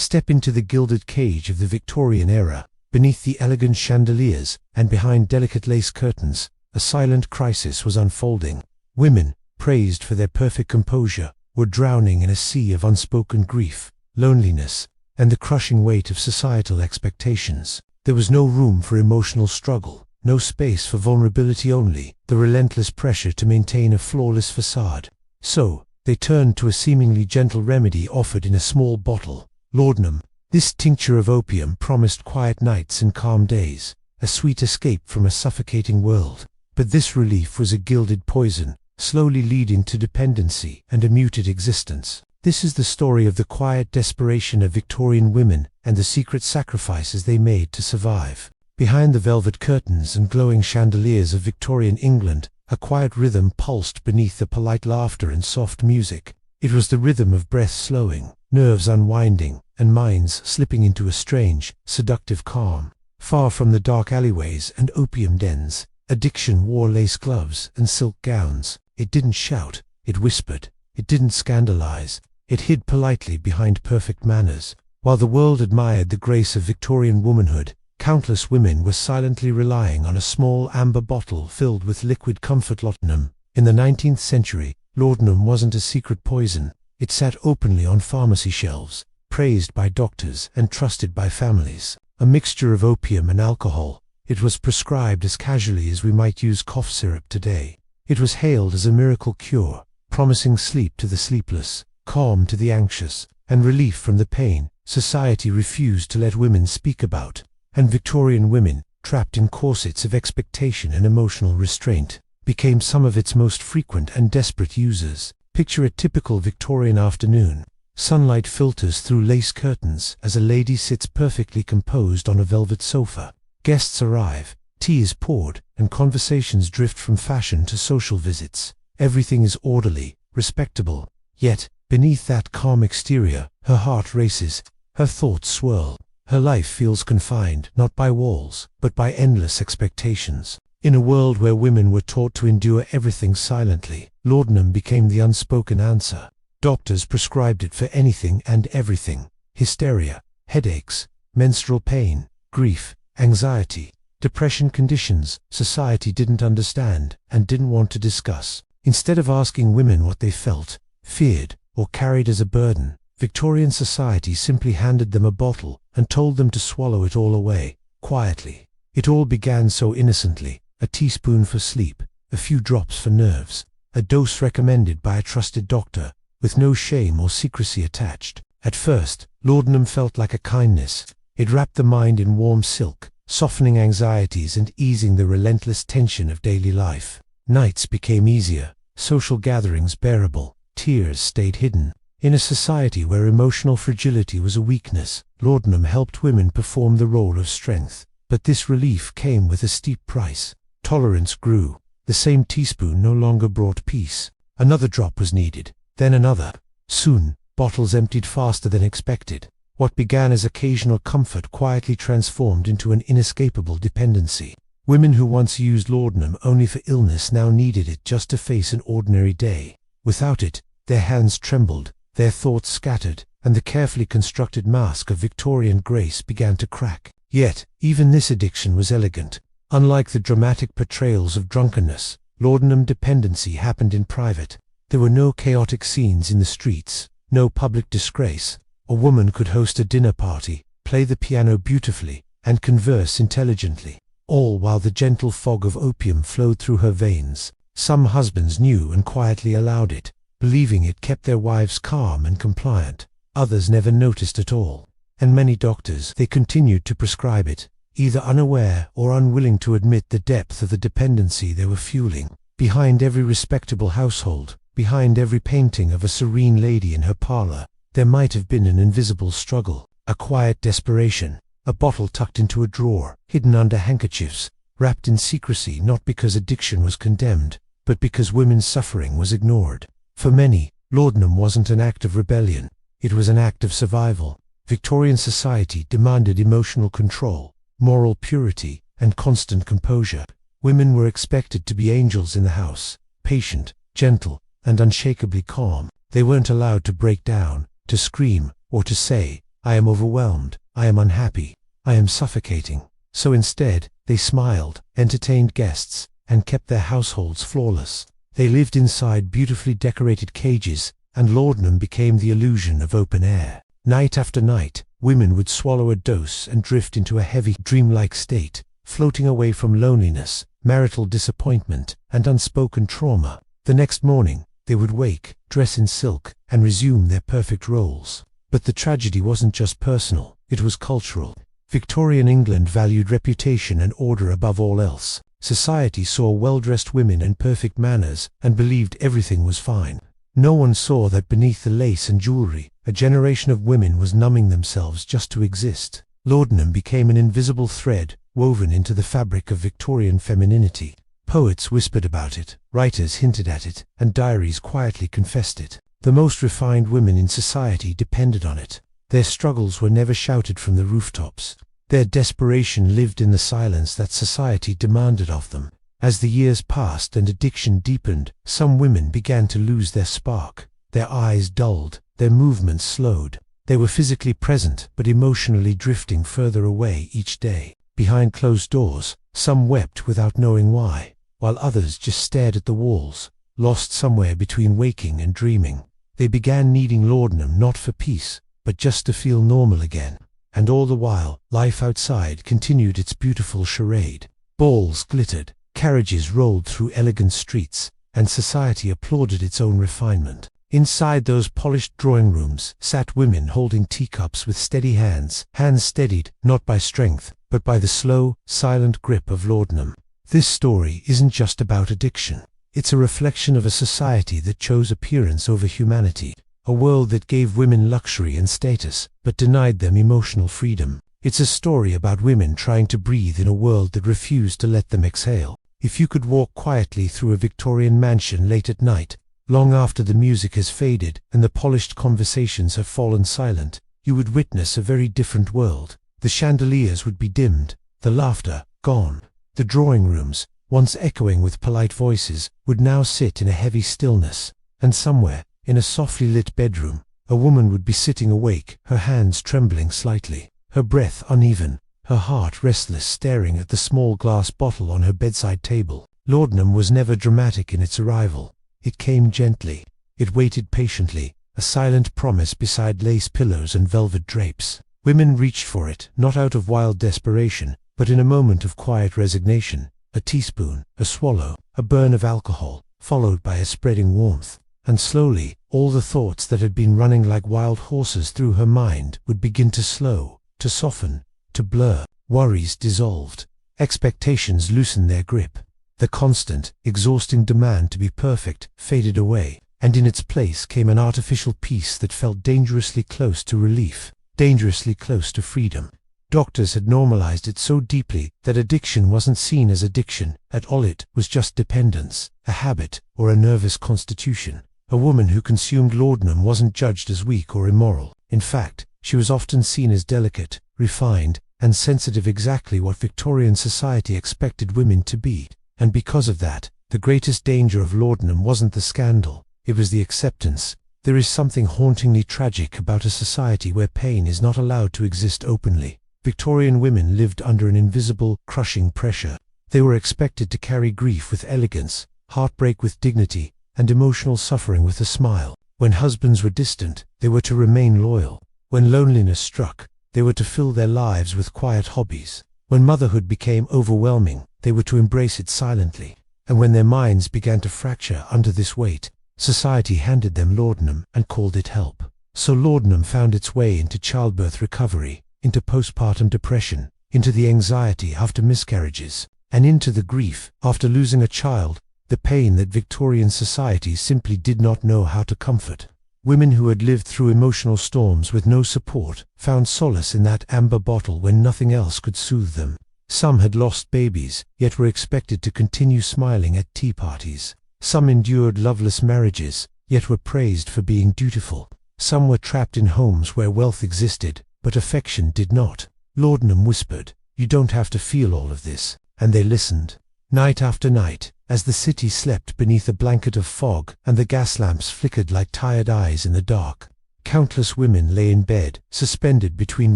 Step into the gilded cage of the Victorian era. Beneath the elegant chandeliers, and behind delicate lace curtains, a silent crisis was unfolding. Women, praised for their perfect composure, were drowning in a sea of unspoken grief, loneliness, and the crushing weight of societal expectations. There was no room for emotional struggle, no space for vulnerability, only the relentless pressure to maintain a flawless facade. So, they turned to a seemingly gentle remedy offered in a small bottle, laudanum. This tincture of opium promised quiet nights and calm days, a sweet escape from a suffocating world. But this relief was a gilded poison, slowly leading to dependency and a muted existence. This is the story of the quiet desperation of Victorian women and the secret sacrifices they made to survive. Behind the velvet curtains and glowing chandeliers of Victorian England, a quiet rhythm pulsed beneath the polite laughter and soft music. It was the rhythm of breath slowing, nerves unwinding, and minds slipping into a strange, seductive calm. Far from the dark alleyways and opium dens, addiction wore lace gloves and silk gowns. It didn't shout, it whispered. It didn't scandalize, it hid politely behind perfect manners. While the world admired the grace of Victorian womanhood, countless women were silently relying on a small amber bottle filled with liquid comfort laudanum. In the 19th century, laudanum wasn't a secret poison. It sat openly on pharmacy shelves, praised by doctors and trusted by families. A mixture of opium and alcohol, it was prescribed as casually as we might use cough syrup today. It was hailed as a miracle cure, promising sleep to the sleepless, calm to the anxious, and relief from the pain society refused to let women speak about. And Victorian women, trapped in corsets of expectation and emotional restraint, became some of its most frequent and desperate users. Picture a typical Victorian afternoon. Sunlight filters through lace curtains as a lady sits perfectly composed on a velvet sofa. Guests arrive, tea is poured, and conversations drift from fashion to social visits. Everything is orderly, respectable. Yet, beneath that calm exterior, her heart races, her thoughts swirl. Her life feels confined, not by walls, but by endless expectations. In a world where women were taught to endure everything silently, laudanum became the unspoken answer. Doctors prescribed it for anything and everything: hysteria, headaches, menstrual pain, grief, anxiety, depression, conditions society didn't understand and didn't want to discuss. Instead of asking women what they felt, feared, or carried as a burden, Victorian society simply handed them a bottle and told them to swallow it all away, quietly. It all began so innocently: a teaspoon for sleep, a few drops for nerves, a dose recommended by a trusted doctor, with no shame or secrecy attached. At first, laudanum felt like a kindness. It wrapped the mind in warm silk, softening anxieties and easing the relentless tension of daily life. Nights became easier, social gatherings bearable, tears stayed hidden. In a society where emotional fragility was a weakness, laudanum helped women perform the role of strength. But this relief came with a steep price. Tolerance grew. The same teaspoon no longer brought peace. Another drop was needed, then another. Soon, bottles emptied faster than expected. What began as occasional comfort quietly transformed into an inescapable dependency. Women who once used laudanum only for illness now needed it just to face an ordinary day. Without it, their hands trembled, their thoughts scattered, and the carefully constructed mask of Victorian grace began to crack. Yet, even this addiction was elegant. Unlike the dramatic portrayals of drunkenness, laudanum dependency happened in private. There were no chaotic scenes in the streets, no public disgrace. A woman could host a dinner party, play the piano beautifully, and converse intelligently, all while the gentle fog of opium flowed through her veins. Some husbands knew and quietly allowed it, believing it kept their wives calm and compliant. Others never noticed at all. And many doctors, they continued to prescribe it, either unaware or unwilling to admit the depth of the dependency they were fueling. Behind every respectable household, behind every painting of a serene lady in her parlor, there might have been an invisible struggle, a quiet desperation, a bottle tucked into a drawer, hidden under handkerchiefs, wrapped in secrecy, not because addiction was condemned, but because women's suffering was ignored. For many, laudanum wasn't an act of rebellion, it was an act of survival. Victorian society demanded emotional control, moral purity, and constant composure. Women were expected to be angels in the house, patient, gentle, and unshakably calm. They weren't allowed to break down, to scream, or to say, I am overwhelmed, I am unhappy, I am suffocating. So instead, they smiled, entertained guests, and kept their households flawless. They lived inside beautifully decorated cages, and laudanum became the illusion of open air. Night after night, women would swallow a dose and drift into a heavy, dreamlike state, floating away from loneliness, marital disappointment, and unspoken trauma. The next morning, they would wake, dress in silk, and resume their perfect roles. But the tragedy wasn't just personal, it was cultural. Victorian England valued reputation and order above all else. Society saw well-dressed women and perfect manners, and believed everything was fine. No one saw that beneath the lace and jewelry, a generation of women was numbing themselves just to exist. Laudanum became an invisible thread, woven into the fabric of Victorian femininity. Poets whispered about it, writers hinted at it, and diaries quietly confessed it. The most refined women in society depended on it. Their struggles were never shouted from the rooftops. Their desperation lived in the silence that society demanded of them. As the years passed and addiction deepened, some women began to lose their spark. Their eyes dulled, their movements slowed. They were physically present, but emotionally drifting further away each day. Behind closed doors, some wept without knowing why, while others just stared at the walls, lost somewhere between waking and dreaming. They began needing laudanum not for peace, but just to feel normal again. And all the while, life outside continued its beautiful charade. Balls glittered, carriages rolled through elegant streets, and society applauded its own refinement. Inside those polished drawing rooms sat women holding teacups with steady hands, hands steadied not by strength, but by the slow, silent grip of laudanum. This story isn't just about addiction. It's a reflection of a society that chose appearance over humanity, a world that gave women luxury and status, but denied them emotional freedom. It's a story about women trying to breathe in a world that refused to let them exhale. If you could walk quietly through a Victorian mansion late at night, long after the music has faded and the polished conversations have fallen silent, you would witness a very different world. The chandeliers would be dimmed, the laughter gone. The drawing rooms, once echoing with polite voices, would now sit in a heavy stillness. And somewhere, in a softly lit bedroom, a woman would be sitting awake, her hands trembling slightly, her breath uneven, her heart restless, staring at the small glass bottle on her bedside table. Laudanum was never dramatic in its arrival. It came gently. It waited patiently, a silent promise beside lace pillows and velvet drapes. Women reached for it, not out of wild desperation, but in a moment of quiet resignation. A teaspoon, a swallow, a burn of alcohol, followed by a spreading warmth. And slowly, all the thoughts that had been running like wild horses through her mind would begin to slow, to soften, to blur. Worries dissolved. Expectations loosened their grip. The constant, exhausting demand to be perfect faded away, and in its place came an artificial peace that felt dangerously close to relief, dangerously close to freedom. Doctors had normalized it so deeply that addiction wasn't seen as addiction at all. It was just dependence, a habit, or a nervous constitution. A woman who consumed laudanum wasn't judged as weak or immoral. In fact, she was often seen as delicate, refined, and sensitive, exactly what Victorian society expected women to be. And because of that, the greatest danger of laudanum wasn't the scandal, it was the acceptance. There is something hauntingly tragic about a society where pain is not allowed to exist openly. Victorian women lived under an invisible, crushing pressure. They were expected to carry grief with elegance, heartbreak with dignity, and emotional suffering with a smile. When husbands were distant, they were to remain loyal. When loneliness struck, they were to fill their lives with quiet hobbies. When motherhood became overwhelming, they were to embrace it silently. And when their minds began to fracture under this weight, society handed them laudanum and called it help. So laudanum found its way into childbirth recovery, into postpartum depression, into the anxiety after miscarriages, and into the grief after losing a child, the pain that Victorian society simply did not know how to comfort. Women who had lived through emotional storms with no support found solace in that amber bottle when nothing else could soothe them. Some had lost babies, yet were expected to continue smiling at tea parties. Some endured loveless marriages, yet were praised for being dutiful. Some were trapped in homes where wealth existed, but affection did not. Laudanum whispered, "You don't have to feel all of this," and they listened. Night after night, as the city slept beneath a blanket of fog and the gas lamps flickered like tired eyes in the dark, Countless women lay in bed, suspended between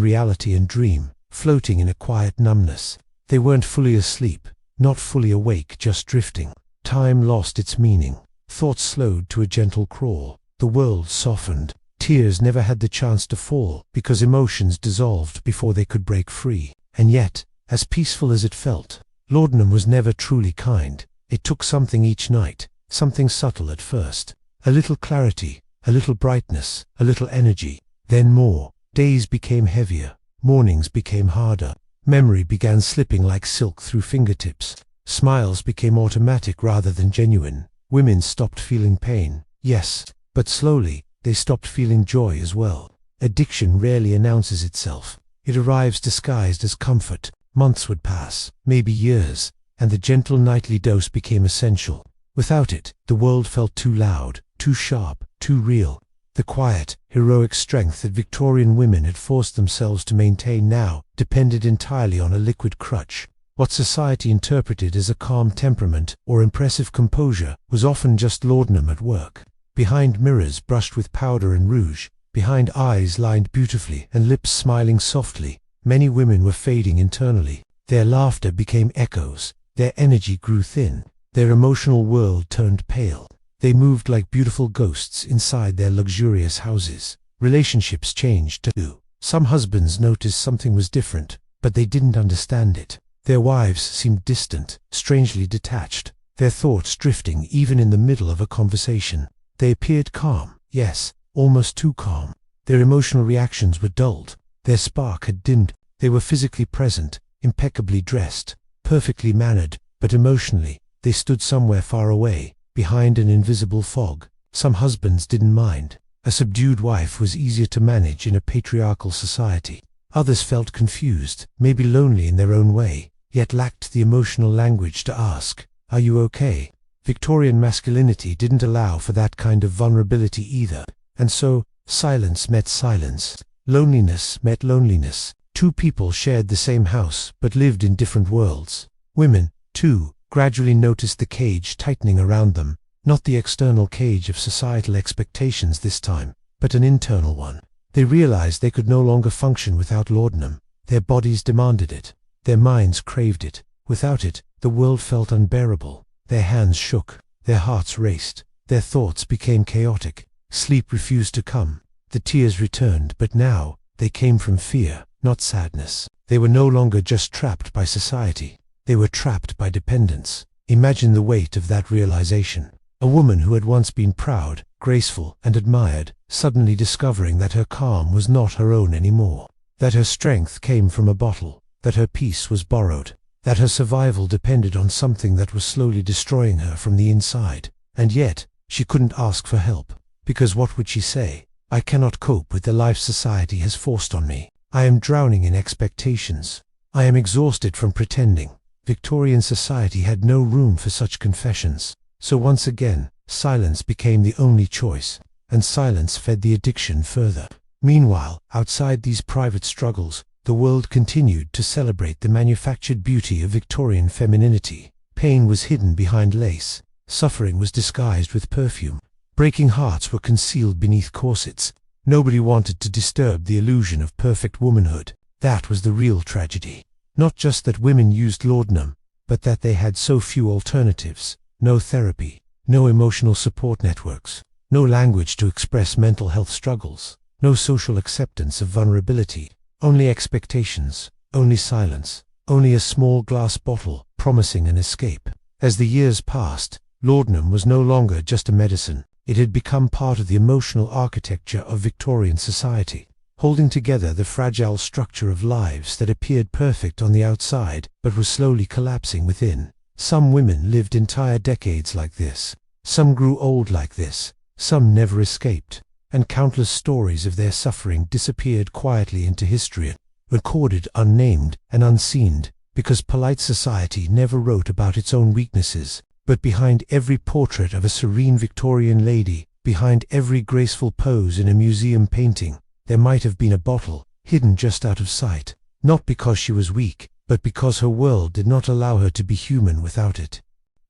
reality and dream, floating in a quiet numbness. They weren't fully asleep, not fully awake, just drifting. Time lost its meaning. Thoughts slowed to a gentle crawl. The world softened. Tears never had the chance to fall, because emotions dissolved before they could break free. And yet, as peaceful as it felt, Laudanum was never truly kind. It took something each night, something subtle at first. A little clarity, a little brightness, a little energy, then more. Days became heavier, mornings became harder. Memory began slipping like silk through fingertips. Smiles became automatic rather than genuine. Women stopped feeling pain, yes, but slowly, they stopped feeling joy as well. Addiction rarely announces itself. It arrives disguised as comfort. Months would pass, maybe years, and the gentle nightly dose became essential. Without it, the world felt too loud, too sharp, too real. The quiet, heroic strength that Victorian women had forced themselves to maintain now depended entirely on a liquid crutch. What society interpreted as a calm temperament or impressive composure was often just laudanum at work. Behind mirrors brushed with powder and rouge, behind eyes lined beautifully and lips smiling softly, many women were fading internally. Their laughter became echoes, their energy grew thin, their emotional world turned pale. They moved like beautiful ghosts inside their luxurious houses. Relationships changed too. Some husbands noticed something was different, but they didn't understand it. Their wives seemed distant, strangely detached, their thoughts drifting even in the middle of a conversation. They appeared calm, yes, almost too calm. Their emotional reactions were dulled. Their spark had dimmed. They were physically present, impeccably dressed, perfectly mannered, but emotionally, they stood somewhere far away, behind an invisible fog. Some husbands didn't mind. A subdued wife was easier to manage in a patriarchal society. Others felt confused, maybe lonely in their own way, yet lacked the emotional language to ask, "Are you okay?" Victorian masculinity didn't allow for that kind of vulnerability either, and so, silence met silence. Loneliness met loneliness. Two people shared the same house, but lived in different worlds. Women, too, gradually noticed the cage tightening around them, not the external cage of societal expectations this time, but an internal one. They realized they could no longer function without laudanum. Their bodies demanded it. Their minds craved it. Without it, the world felt unbearable. Their hands shook. Their hearts raced. Their thoughts became chaotic. Sleep refused to come. The tears returned, but now, they came from fear, not sadness. They were no longer just trapped by society. They were trapped by dependence. Imagine the weight of that realization. A woman who had once been proud, graceful, and admired, suddenly discovering that her calm was not her own anymore. That her strength came from a bottle. That her peace was borrowed. That her survival depended on something that was slowly destroying her from the inside. And yet, she couldn't ask for help. Because what would she say? "I cannot cope with the life society has forced on me. I am drowning in expectations. I am exhausted from pretending." Victorian society had no room for such confessions. So once again, silence became the only choice, and silence fed the addiction further. Meanwhile, outside these private struggles, the world continued to celebrate the manufactured beauty of Victorian femininity. Pain was hidden behind lace. Suffering was disguised with perfume. Breaking hearts were concealed beneath corsets. Nobody wanted to disturb the illusion of perfect womanhood. That was the real tragedy. Not just that women used laudanum, but that they had so few alternatives. No therapy, no emotional support networks, no language to express mental health struggles, no social acceptance of vulnerability, only expectations, only silence, only a small glass bottle promising an escape. As the years passed, laudanum was no longer just a medicine. It had become part of the emotional architecture of Victorian society, holding together the fragile structure of lives that appeared perfect on the outside but was slowly collapsing within. Some women lived entire decades like this. Some grew old like this. Some never escaped. And countless stories of their suffering disappeared quietly into history, recorded unnamed and unseen, because polite society never wrote about its own weaknesses. But behind every portrait of a serene Victorian lady, behind every graceful pose in a museum painting, there might have been a bottle, hidden just out of sight, not because she was weak, but because her world did not allow her to be human without it.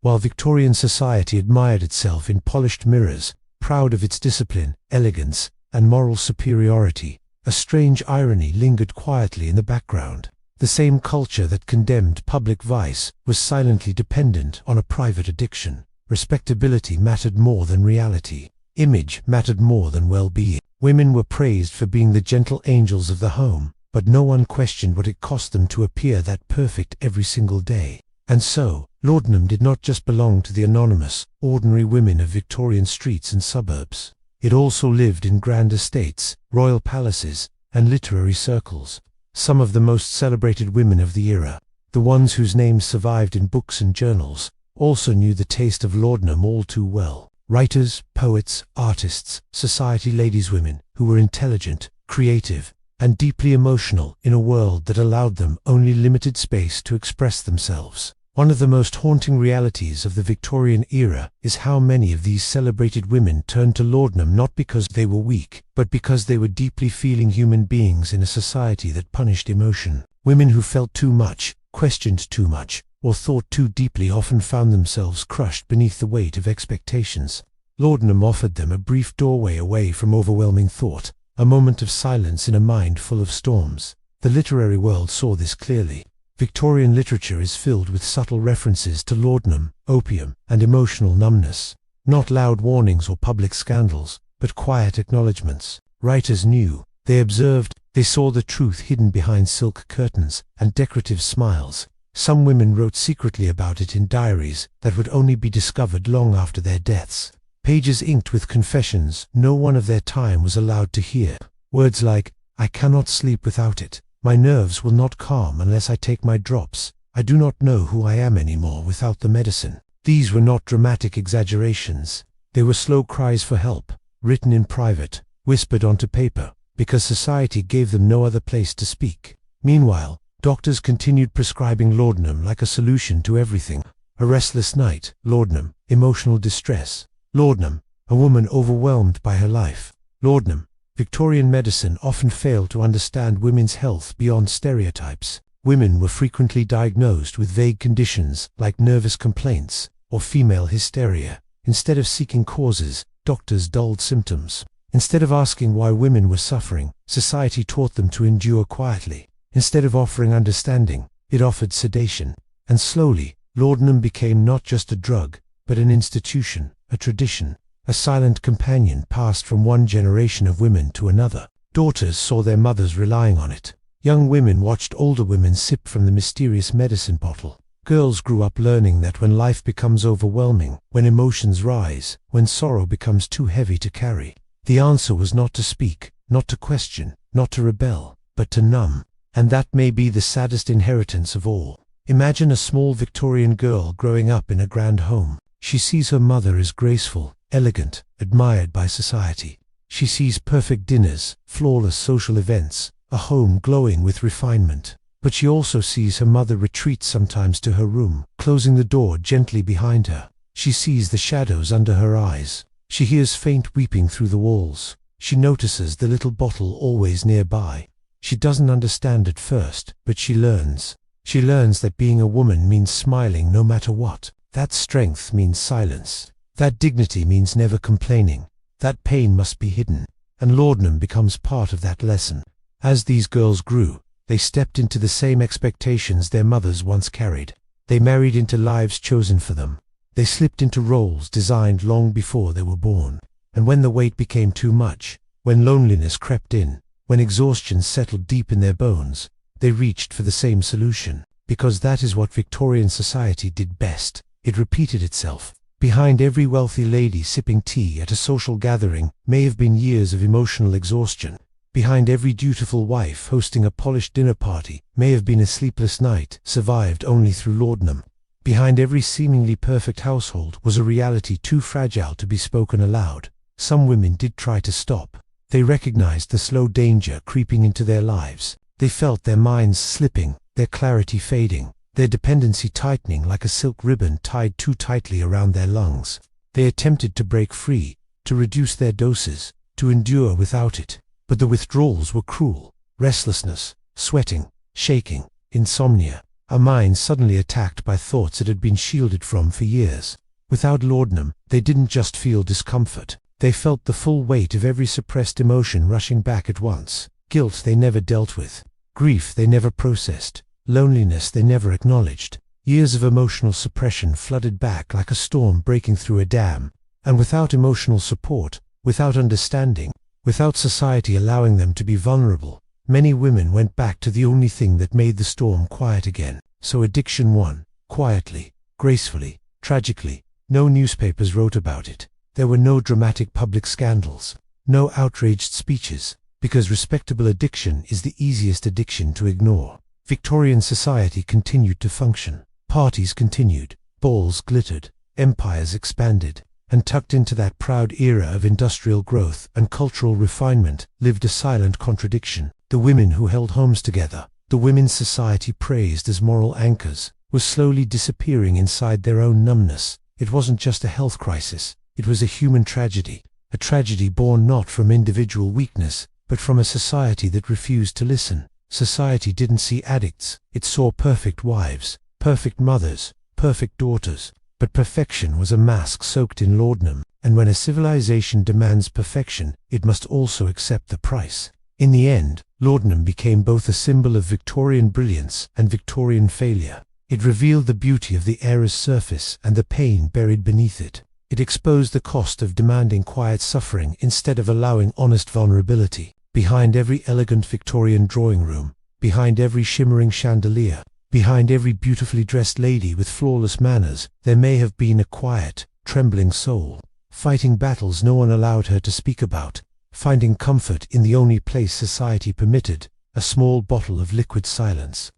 While Victorian society admired itself in polished mirrors, proud of its discipline, elegance, and moral superiority, a strange irony lingered quietly in the background. The same culture that condemned public vice was silently dependent on a private addiction. Respectability mattered more than reality. Image mattered more than well-being. Women were praised for being the gentle angels of the home, but no one questioned what it cost them to appear that perfect every single day. And so, laudanum did not just belong to the anonymous, ordinary women of Victorian streets and suburbs. It also lived in grand estates, royal palaces, and literary circles. Some of the most celebrated women of the era, the ones whose names survived in books and journals, also knew the taste of laudanum all too well. Writers, poets, artists, society ladieswomen who were intelligent, creative, and deeply emotional in a world that allowed them only limited space to express themselves. One of the most haunting realities of the Victorian era is how many of these celebrated women turned to laudanum not because they were weak, but because they were deeply feeling human beings in a society that punished emotion. Women who felt too much, questioned too much, or thought too deeply often found themselves crushed beneath the weight of expectations. Laudanum offered them a brief doorway away from overwhelming thought, a moment of silence in a mind full of storms. The literary world saw this clearly. Victorian literature is filled with subtle references to laudanum, opium, and emotional numbness. Not loud warnings or public scandals, but quiet acknowledgments. Writers knew, they observed, they saw the truth hidden behind silk curtains and decorative smiles. Some women wrote secretly about it in diaries that would only be discovered long after their deaths. Pages inked with confessions no one of their time was allowed to hear. Words like, "I cannot sleep without it. My nerves will not calm unless I take my drops. I do not know who I am anymore without the medicine." These were not dramatic exaggerations. They were slow cries for help, written in private, whispered onto paper, because society gave them no other place to speak. Meanwhile, doctors continued prescribing laudanum like a solution to everything. A restless night, laudanum. Emotional distress, laudanum. A woman overwhelmed by her life, laudanum. Victorian medicine often failed to understand women's health beyond stereotypes. Women were frequently diagnosed with vague conditions like nervous complaints or female hysteria. Instead of seeking causes, doctors dulled symptoms. Instead of asking why women were suffering, society taught them to endure quietly. Instead of offering understanding, it offered sedation. And slowly, laudanum became not just a drug, but an institution, a tradition. A silent companion passed from one generation of women to another. Daughters saw their mothers relying on it. Young women watched older women sip from the mysterious medicine bottle. Girls grew up learning that when life becomes overwhelming, when emotions rise, when sorrow becomes too heavy to carry, the answer was not to speak, not to question, not to rebel, but to numb. And that may be the saddest inheritance of all. Imagine a small Victorian girl growing up in a grand home. She sees her mother as graceful, elegant, admired by society. She sees perfect dinners, flawless social events, a home glowing with refinement. But she also sees her mother retreat sometimes to her room, closing the door gently behind her. She sees the shadows under her eyes. She hears faint weeping through the walls. She notices the little bottle always nearby. She doesn't understand at first, but she learns. She learns that being a woman means smiling no matter what. That strength means silence. That dignity means never complaining. That pain must be hidden. And laudanum becomes part of that lesson. As these girls grew, they stepped into the same expectations their mothers once carried. They married into lives chosen for them. They slipped into roles designed long before they were born. And when the weight became too much, when loneliness crept in, when exhaustion settled deep in their bones, they reached for the same solution. Because that is what Victorian society did best. It repeated itself. Behind every wealthy lady sipping tea at a social gathering may have been years of emotional exhaustion. Behind every dutiful wife hosting a polished dinner party may have been a sleepless night survived only through laudanum. Behind every seemingly perfect household was a reality too fragile to be spoken aloud. Some women did try to stop. They recognized the slow danger creeping into their lives. They felt their minds slipping, their clarity fading, their dependency tightening like a silk ribbon tied too tightly around their lungs. They attempted to break free, to reduce their doses, to endure without it. But the withdrawals were cruel. Restlessness, sweating, shaking, insomnia, a mind suddenly attacked by thoughts it had been shielded from for years. Without laudanum, they didn't just feel discomfort. They felt the full weight of every suppressed emotion rushing back at once. Guilt they never dealt with, grief they never processed, loneliness they never acknowledged. Years of emotional suppression flooded back like a storm breaking through a dam, and without emotional support, without understanding, without society allowing them to be vulnerable, many women went back to the only thing that made the storm quiet again. So addiction won, quietly, gracefully, tragically. No newspapers wrote about it. There were no dramatic public scandals, no outraged speeches, because respectable addiction is the easiest addiction to ignore. Victorian society continued to function. Parties continued, balls glittered, empires expanded, and tucked into that proud era of industrial growth and cultural refinement lived a silent contradiction. The women who held homes together, the women society praised as moral anchors, were slowly disappearing inside their own numbness. It wasn't just a health crisis, it was a human tragedy, a tragedy born not from individual weakness, but from a society that refused to listen. Society didn't see addicts, it saw perfect wives, perfect mothers, perfect daughters, but perfection was a mask soaked in laudanum, and when a civilization demands perfection, it must also accept the price. In the end, laudanum became both a symbol of Victorian brilliance and Victorian failure. It revealed the beauty of the era's surface and the pain buried beneath it. It exposed the cost of demanding quiet suffering instead of allowing honest vulnerability. Behind every elegant Victorian drawing room, behind every shimmering chandelier, behind every beautifully dressed lady with flawless manners, there may have been a quiet, trembling soul, fighting battles no one allowed her to speak about, finding comfort in the only place society permitted, a small bottle of liquid silence.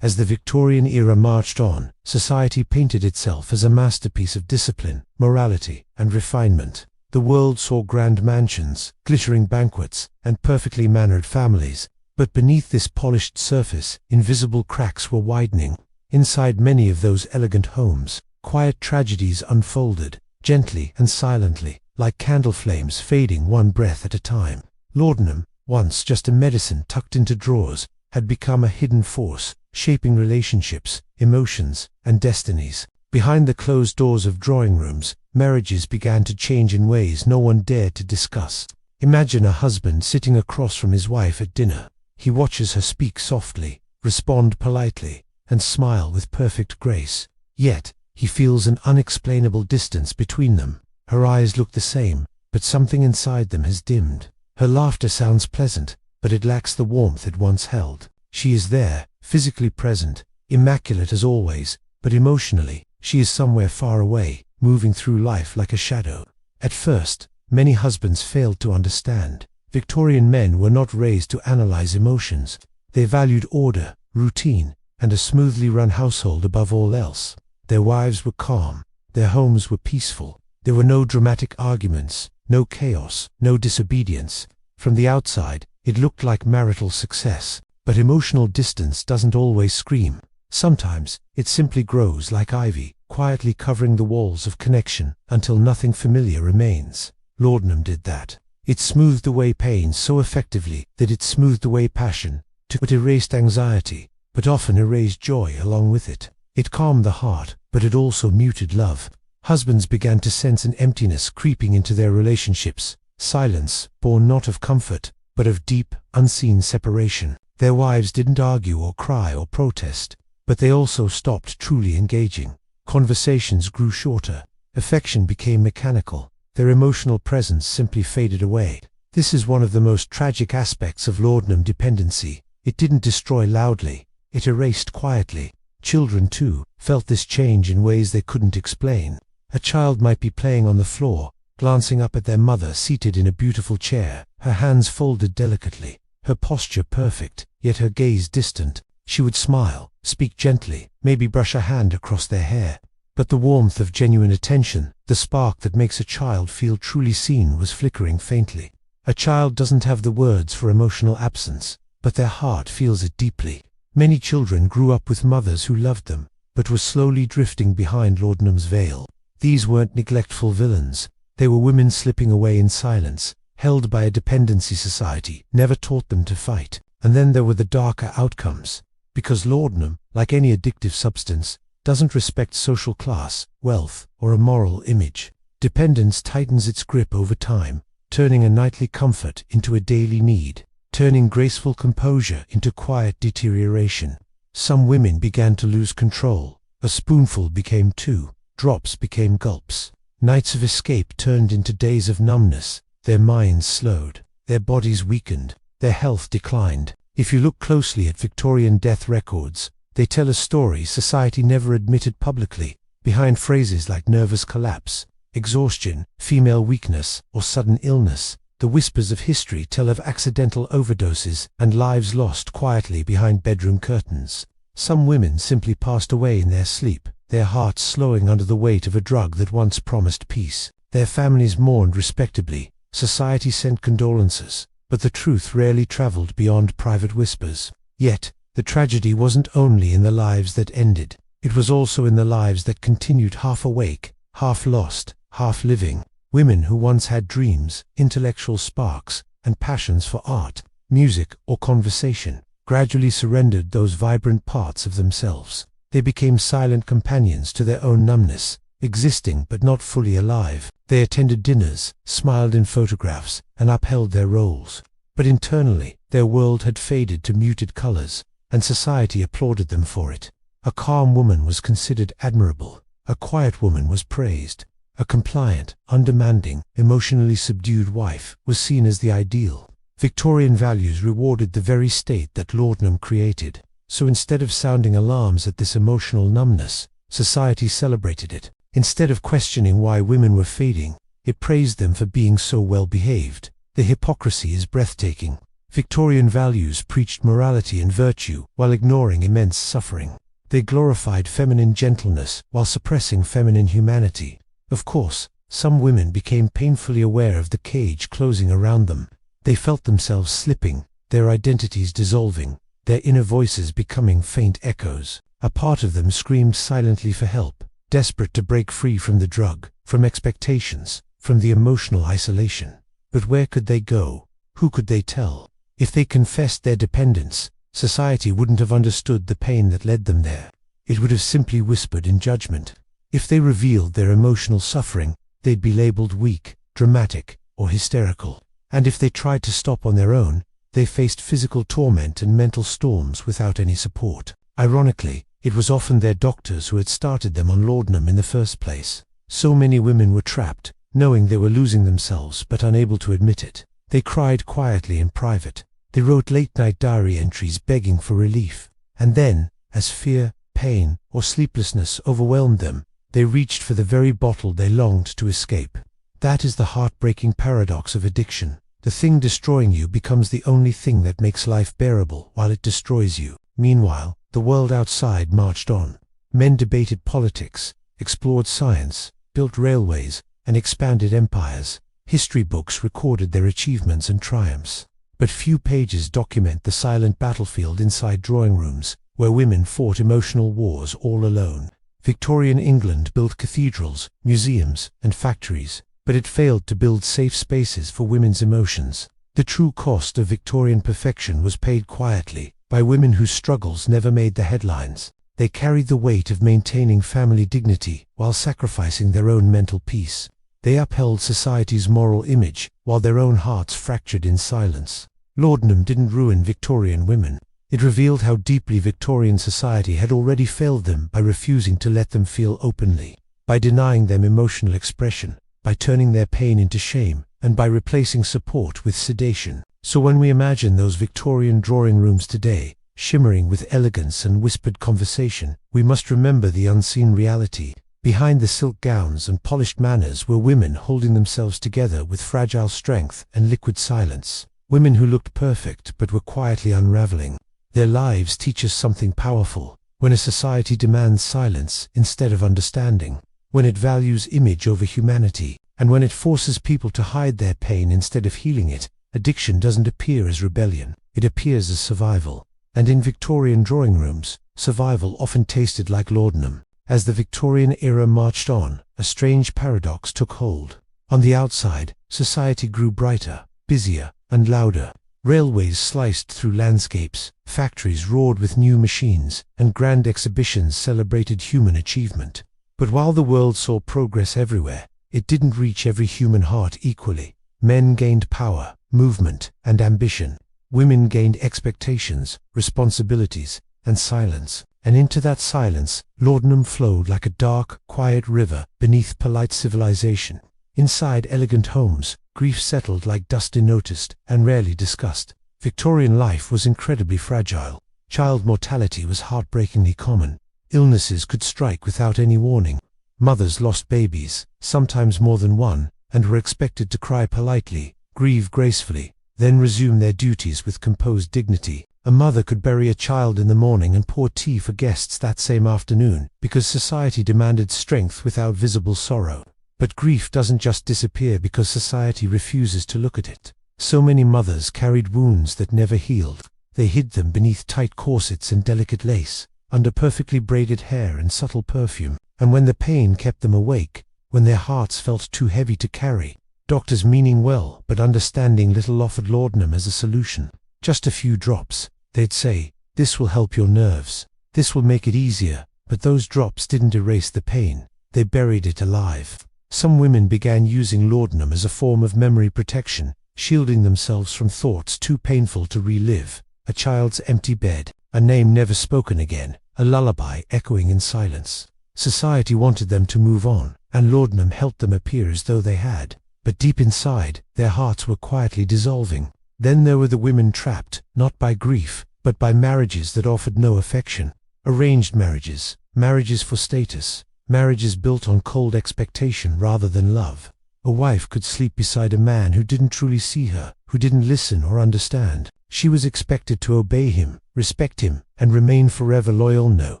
As the Victorian era marched on, society painted itself as a masterpiece of discipline, morality, and refinement. The world saw grand mansions, glittering banquets, and perfectly mannered families, but beneath this polished surface, invisible cracks were widening. Inside many of those elegant homes, quiet tragedies unfolded, gently and silently, like candle flames fading one breath at a time. Laudanum, once just a medicine tucked into drawers, had become a hidden force, shaping relationships, emotions, and destinies. Behind the closed doors of drawing rooms, marriages began to change in ways no one dared to discuss. Imagine a husband sitting across from his wife at dinner. He watches her speak softly, respond politely, and smile with perfect grace. Yet, he feels an unexplainable distance between them. Her eyes look the same, but something inside them has dimmed. Her laughter sounds pleasant, but it lacks the warmth it once held. She is there, physically present, immaculate as always, but emotionally, she is somewhere far away, moving through life like a shadow. At first, many husbands failed to understand. Victorian men were not raised to analyze emotions. They valued order, routine, and a smoothly run household above all else. Their wives were calm, their homes were peaceful. There were no dramatic arguments, no chaos, no disobedience. From the outside, it looked like marital success. But emotional distance doesn't always scream. Sometimes, it simply grows like ivy, quietly covering the walls of connection until nothing familiar remains. Laudanum did that. It smoothed away pain so effectively that it smoothed away passion. It erased anxiety, but often erased joy along with it. It calmed the heart, but it also muted love. Husbands began to sense an emptiness creeping into their relationships, silence born not of comfort, but of deep, unseen separation. Their wives didn't argue or cry or protest, but they also stopped truly engaging. Conversations grew shorter, affection became mechanical, their emotional presence simply faded away. This is one of the most tragic aspects of laudanum dependency. It didn't destroy loudly, it erased quietly. Children, too, felt this change in ways they couldn't explain. A child might be playing on the floor, glancing up at their mother seated in a beautiful chair, her hands folded delicately, her posture perfect, yet her gaze distant. She would smile, speak gently, maybe brush a hand across their hair. But the warmth of genuine attention, the spark that makes a child feel truly seen, was flickering faintly. A child doesn't have the words for emotional absence, but their heart feels it deeply. Many children grew up with mothers who loved them, but were slowly drifting behind laudanum's veil. These weren't neglectful villains. They were women slipping away in silence, held by a dependency society never taught them to fight. And then there were the darker outcomes. Because laudanum, like any addictive substance, doesn't respect social class, wealth, or a moral image. Dependence tightens its grip over time, turning a nightly comfort into a daily need, turning graceful composure into quiet deterioration. Some women began to lose control. A spoonful became two, drops became gulps. Nights of escape turned into days of numbness. Their minds slowed, their bodies weakened, their health declined. If you look closely at Victorian death records, they tell a story society never admitted publicly. Behind phrases like nervous collapse, exhaustion, female weakness, or sudden illness, the whispers of history tell of accidental overdoses and lives lost quietly behind bedroom curtains. Some women simply passed away in their sleep, their hearts slowing under the weight of a drug that once promised peace. Their families mourned respectably, society sent condolences, but the truth rarely traveled beyond private whispers. Yet, the tragedy wasn't only in the lives that ended, it was also in the lives that continued, half awake, half lost, half living. Women who once had dreams, intellectual sparks, and passions for art, music, or conversation, gradually surrendered those vibrant parts of themselves. They became silent companions to their own numbness, existing but not fully alive. They attended dinners, smiled in photographs, and upheld their roles. But internally, their world had faded to muted colors, and society applauded them for it. A calm woman was considered admirable. A quiet woman was praised. A compliant, undemanding, emotionally subdued wife was seen as the ideal. Victorian values rewarded the very state that Laudanum created. So instead of sounding alarms at this emotional numbness, society celebrated it. Instead of questioning why women were fading, it praised them for being so well behaved. The hypocrisy is breathtaking. Victorian values preached morality and virtue while ignoring immense suffering. They glorified feminine gentleness while suppressing feminine humanity. Of course, some women became painfully aware of the cage closing around them. They felt themselves slipping, their identities dissolving, their inner voices becoming faint echoes. A part of them screamed silently for help, desperate to break free from the drug, from expectations, from the emotional isolation. But where could they go? Who could they tell? If they confessed their dependence, society wouldn't have understood the pain that led them there. It would have simply whispered in judgment. If they revealed their emotional suffering, they'd be labeled weak, dramatic, or hysterical. And if they tried to stop on their own, they faced physical torment and mental storms without any support. Ironically, it was often their doctors who had started them on laudanum in the first place. So many women were trapped, knowing they were losing themselves but unable to admit it. They cried quietly in private. They wrote late-night diary entries begging for relief. And then, as fear, pain, or sleeplessness overwhelmed them, they reached for the very bottle they longed to escape. That is the heartbreaking paradox of addiction. The thing destroying you becomes the only thing that makes life bearable while it destroys you. Meanwhile, the world outside marched on. Men debated politics, explored science, built railways, and expanded empires. History books recorded their achievements and triumphs. But few pages document the silent battlefield inside drawing rooms, where women fought emotional wars all alone. Victorian England built cathedrals, museums, and factories, but it failed to build safe spaces for women's emotions. The true cost of Victorian perfection was paid quietly, by women whose struggles never made the headlines. They carried the weight of maintaining family dignity while sacrificing their own mental peace. They upheld society's moral image while their own hearts fractured in silence. Laudanum didn't ruin Victorian women. It revealed how deeply Victorian society had already failed them by refusing to let them feel openly, by denying them emotional expression, by turning their pain into shame, and by replacing support with sedation. So when we imagine those Victorian drawing rooms today, shimmering with elegance and whispered conversation, we must remember the unseen reality. Behind the silk gowns and polished manners were women holding themselves together with fragile strength and liquid silence. Women who looked perfect but were quietly unraveling. Their lives teach us something powerful. When a society demands silence instead of understanding, when it values image over humanity, and when it forces people to hide their pain instead of healing it, addiction doesn't appear as rebellion, it appears as survival. And in Victorian drawing rooms, survival often tasted like laudanum. As the Victorian era marched on, a strange paradox took hold. On the outside, society grew brighter, busier, and louder. Railways sliced through landscapes, factories roared with new machines, and grand exhibitions celebrated human achievement. But while the world saw progress everywhere, it didn't reach every human heart equally. Men gained power, movement, and ambition. Women gained expectations, responsibilities, and silence. And into that silence, laudanum flowed like a dark, quiet river beneath polite civilization. Inside elegant homes, grief settled like dust unnoticed and rarely discussed. Victorian life was incredibly fragile. Child mortality was heartbreakingly common. Illnesses could strike without any warning. Mothers lost babies, sometimes more than one, and were expected to cry politely, grieve gracefully, then resume their duties with composed dignity. A mother could bury a child in the morning and pour tea for guests that same afternoon, because society demanded strength without visible sorrow. But grief doesn't just disappear because society refuses to look at it. So many mothers carried wounds that never healed. They hid them beneath tight corsets and delicate lace, under perfectly braided hair and subtle perfume. And when the pain kept them awake, when their hearts felt too heavy to carry, doctors meaning well but understanding little offered laudanum as a solution. Just a few drops. They'd say, "This will help your nerves. This will make it easier." But those drops didn't erase the pain. They buried it alive. Some women began using laudanum as a form of memory protection, shielding themselves from thoughts too painful to relive. A child's empty bed, a name never spoken again, a lullaby echoing in silence. Society wanted them to move on, and laudanum helped them appear as though they had. But deep inside, their hearts were quietly dissolving. Then there were the women trapped, not by grief, but by marriages that offered no affection. Arranged marriages, marriages for status, marriages built on cold expectation rather than love. A wife could sleep beside a man who didn't truly see her, who didn't listen or understand. She was expected to obey him, respect him, and remain forever loyal no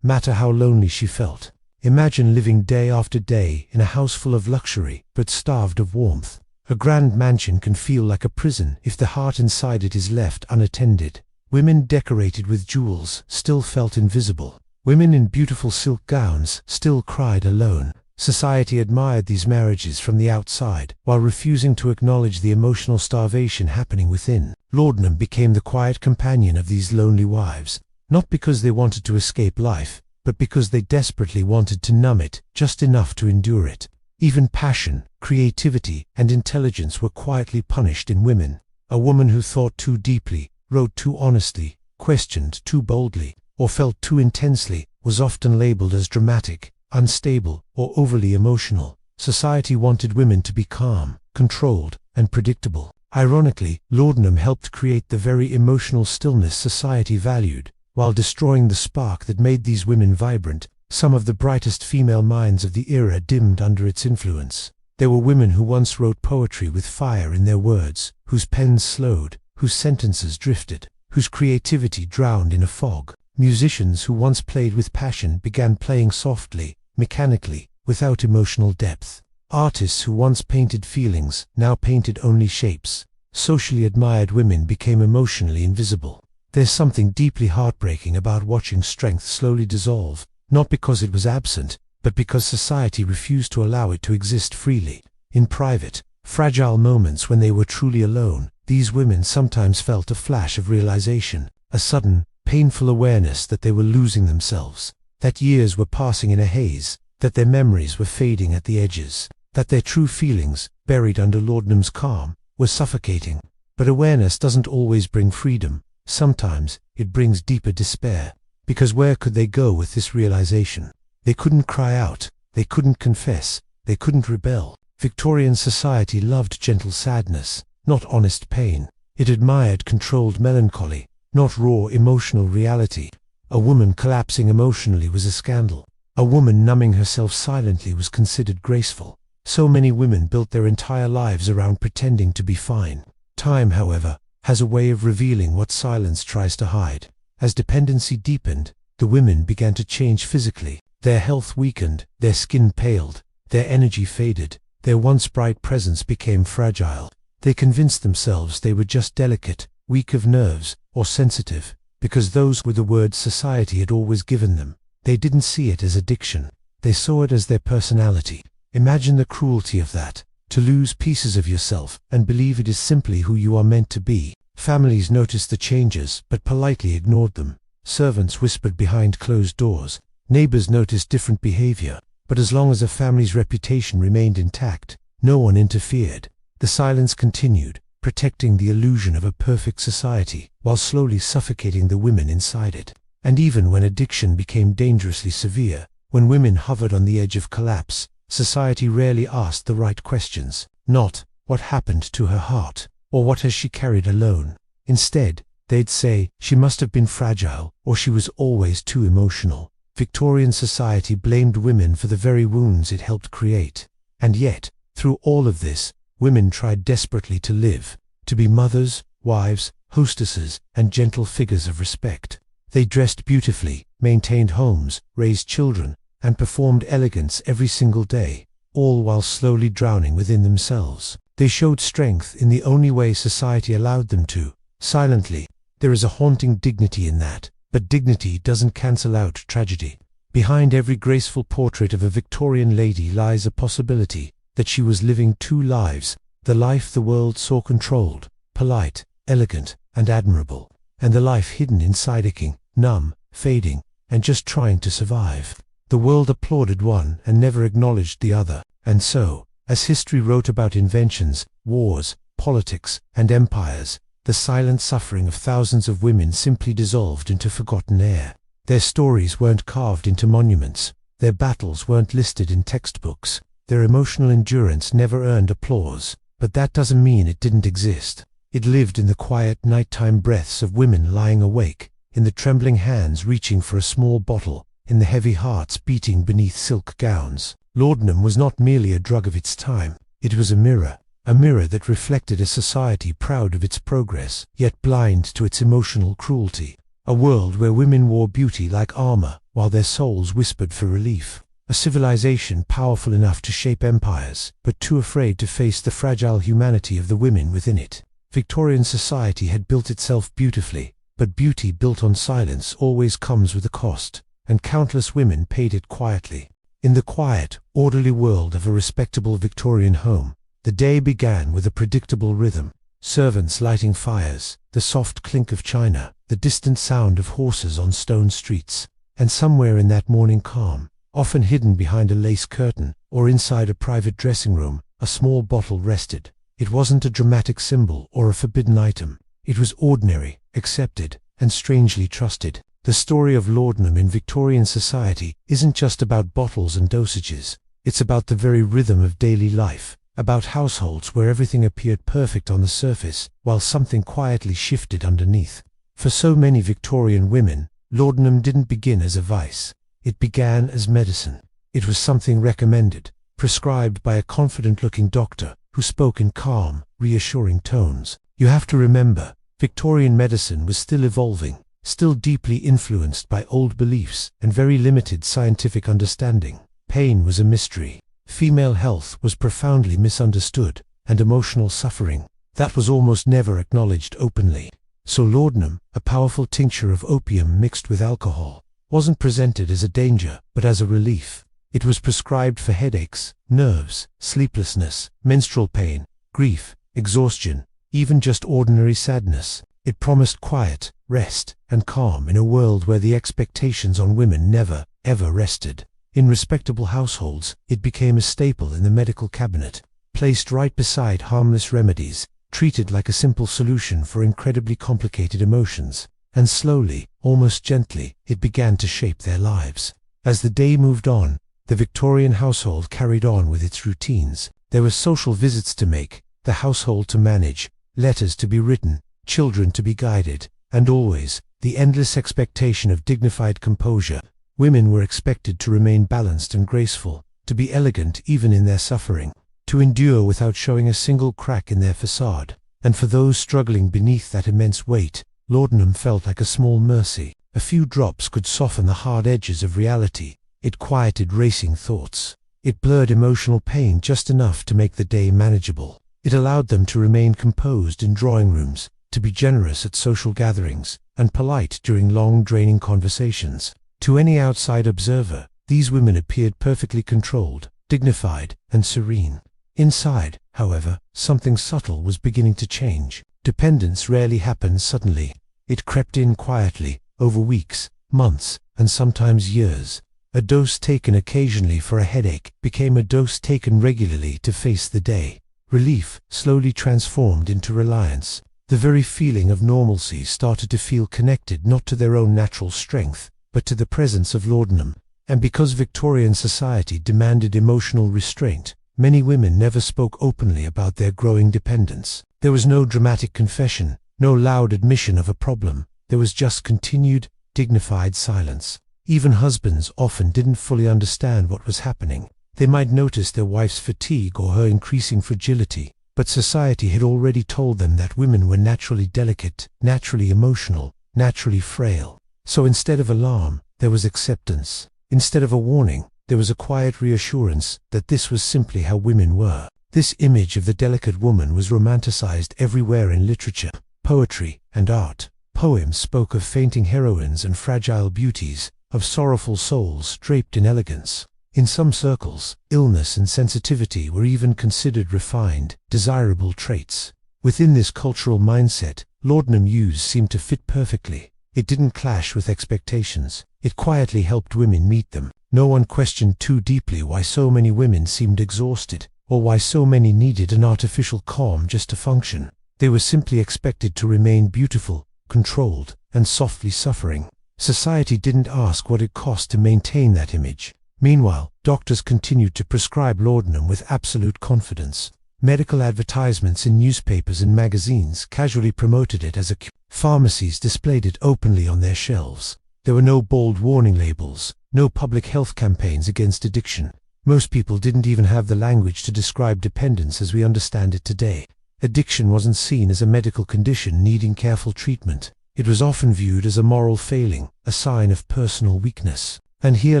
matter how lonely she felt. Imagine living day after day in a house full of luxury, but starved of warmth. A grand mansion can feel like a prison if the heart inside it is left unattended. Women decorated with jewels still felt invisible. Women in beautiful silk gowns still cried alone. Society admired these marriages from the outside, while refusing to acknowledge the emotional starvation happening within. Laudanum became the quiet companion of these lonely wives, not because they wanted to escape life, but because they desperately wanted to numb it, just enough to endure it. Even passion, creativity, and intelligence were quietly punished in women. A woman who thought too deeply, wrote too honestly, questioned too boldly, or felt too intensely, was often labeled as dramatic, unstable, or overly emotional. Society wanted women to be calm, controlled, and predictable. Ironically, laudanum helped create the very emotional stillness society valued, while destroying the spark that made these women vibrant. Some of the brightest female minds of the era dimmed under its influence. There were women who once wrote poetry with fire in their words, whose pens slowed, whose sentences drifted, whose creativity drowned in a fog. Musicians who once played with passion began playing softly, mechanically, without emotional depth. Artists who once painted feelings now painted only shapes. Socially admired women became emotionally invisible. There's something deeply heartbreaking about watching strength slowly dissolve, not because it was absent, but because society refused to allow it to exist freely. In private, fragile moments when they were truly alone, these women sometimes felt a flash of realization, a sudden, painful awareness that they were losing themselves, that years were passing in a haze, that their memories were fading at the edges, that their true feelings, buried under laudanum's calm, were suffocating. But awareness doesn't always bring freedom. Sometimes it brings deeper despair. Because where could they go with this realization? They couldn't cry out, they couldn't confess, they couldn't rebel. Victorian society loved gentle sadness, not honest pain. It admired controlled melancholy, not raw emotional reality. A woman collapsing emotionally was a scandal. A woman numbing herself silently was considered graceful. So many women built their entire lives around pretending to be fine. Time, however, has a way of revealing what silence tries to hide. As dependency deepened, the women began to change physically. Their health weakened, their skin paled, their energy faded, their once bright presence became fragile. They convinced themselves they were just delicate, weak of nerves, or sensitive, because those were the words society had always given them. They didn't see it as addiction. They saw it as their personality. Imagine the cruelty of that, to lose pieces of yourself and believe it is simply who you are meant to be. Families noticed the changes, but politely ignored them. Servants whispered behind closed doors. Neighbors noticed different behavior, but as long as a family's reputation remained intact, no one interfered. The silence continued, protecting the illusion of a perfect society, while slowly suffocating the women inside it. And even when addiction became dangerously severe, when women hovered on the edge of collapse, society rarely asked the right questions. Not, what happened to her heart, or what has she carried alone? Instead, they'd say, she must have been fragile, or she was always too emotional. Victorian society blamed women for the very wounds it helped create. And yet, through all of this, women tried desperately to live, to be mothers, wives, hostesses, and gentle figures of respect. They dressed beautifully, maintained homes, raised children, and performed elegance every single day, all while slowly drowning within themselves. They showed strength in the only way society allowed them to, silently. There is a haunting dignity in that, but dignity doesn't cancel out tragedy. Behind every graceful portrait of a Victorian lady lies a possibility that she was living two lives, the life the world saw controlled, polite, elegant, and admirable, and the life hidden inside, aching, numb, fading, and just trying to survive. The world applauded one and never acknowledged the other, and so, as history wrote about inventions, wars, politics, and empires, the silent suffering of thousands of women simply dissolved into forgotten air. Their stories weren't carved into monuments, their battles weren't listed in textbooks, their emotional endurance never earned applause, but that doesn't mean it didn't exist. It lived in the quiet nighttime breaths of women lying awake, in the trembling hands reaching for a small bottle, in the heavy hearts beating beneath silk gowns. Laudanum was not merely a drug of its time, it was a mirror that reflected a society proud of its progress, yet blind to its emotional cruelty. A world where women wore beauty like armor, while their souls whispered for relief. A civilization powerful enough to shape empires, but too afraid to face the fragile humanity of the women within it. Victorian society had built itself beautifully, but beauty built on silence always comes with a cost, and countless women paid it quietly. In the quiet, orderly world of a respectable Victorian home, the day began with a predictable rhythm. Servants lighting fires, the soft clink of china, the distant sound of horses on stone streets, and somewhere in that morning calm, often hidden behind a lace curtain or inside a private dressing room, a small bottle rested. It wasn't a dramatic symbol or a forbidden item. It was ordinary, accepted, and strangely trusted. The story of laudanum in Victorian society isn't just about bottles and dosages. It's about the very rhythm of daily life, about households where everything appeared perfect on the surface, while something quietly shifted underneath. For so many Victorian women, laudanum didn't begin as a vice. It began as medicine. It was something recommended, prescribed by a confident-looking doctor who spoke in calm, reassuring tones. You have to remember, Victorian medicine was still evolving, still deeply influenced by old beliefs and very limited scientific understanding. Pain was a mystery. Female health was profoundly misunderstood, and emotional suffering, that was almost never acknowledged openly. So laudanum, a powerful tincture of opium mixed with alcohol, wasn't presented as a danger, but as a relief. It was prescribed for headaches, nerves, sleeplessness, menstrual pain, grief, exhaustion, even just ordinary sadness. It promised quiet, rest, and calm in a world where the expectations on women never, ever rested. In respectable households, it became a staple in the medical cabinet, placed right beside harmless remedies, treated like a simple solution for incredibly complicated emotions, and slowly, almost gently, it began to shape their lives. As the day moved on, the Victorian household carried on with its routines. There were social visits to make, the household to manage, letters to be written, children to be guided, and always, the endless expectation of dignified composure. Women were expected to remain balanced and graceful, to be elegant even in their suffering, to endure without showing a single crack in their facade. And for those struggling beneath that immense weight, laudanum felt like a small mercy. A few drops could soften the hard edges of reality. It quieted racing thoughts. It blurred emotional pain just enough to make the day manageable. It allowed them to remain composed in drawing rooms, to be generous at social gatherings, and polite during long, draining conversations. To any outside observer, these women appeared perfectly controlled, dignified, and serene. Inside, however, something subtle was beginning to change. Dependence rarely happened suddenly. It crept in quietly, over weeks, months, and sometimes years. A dose taken occasionally for a headache became a dose taken regularly to face the day. Relief slowly transformed into reliance. The very feeling of normalcy started to feel connected not to their own natural strength, but to the presence of laudanum. And because Victorian society demanded emotional restraint, many women never spoke openly about their growing dependence. There was no dramatic confession, no loud admission of a problem. There was just continued, dignified silence. Even husbands often didn't fully understand what was happening. They might notice their wife's fatigue or her increasing fragility, but society had already told them that women were naturally delicate, naturally emotional, naturally frail. So instead of alarm, there was acceptance. Instead of a warning, there was a quiet reassurance that this was simply how women were. This image of the delicate woman was romanticized everywhere in literature, poetry, and art. Poems spoke of fainting heroines and fragile beauties, of sorrowful souls draped in elegance. In some circles, illness and sensitivity were even considered refined, desirable traits. Within this cultural mindset, laudanum use seemed to fit perfectly. It didn't clash with expectations. It quietly helped women meet them. No one questioned too deeply why so many women seemed exhausted, or why so many needed an artificial calm just to function. They were simply expected to remain beautiful, controlled, and softly suffering. Society didn't ask what it cost to maintain that image. Meanwhile, doctors continued to prescribe laudanum with absolute confidence. Medical advertisements in newspapers and magazines casually promoted it as a cure. Pharmacies displayed it openly on their shelves. There were no bold warning labels, no public health campaigns against addiction. Most people didn't even have the language to describe dependence as we understand it today. Addiction wasn't seen as a medical condition needing careful treatment. It was often viewed as a moral failing, a sign of personal weakness. And here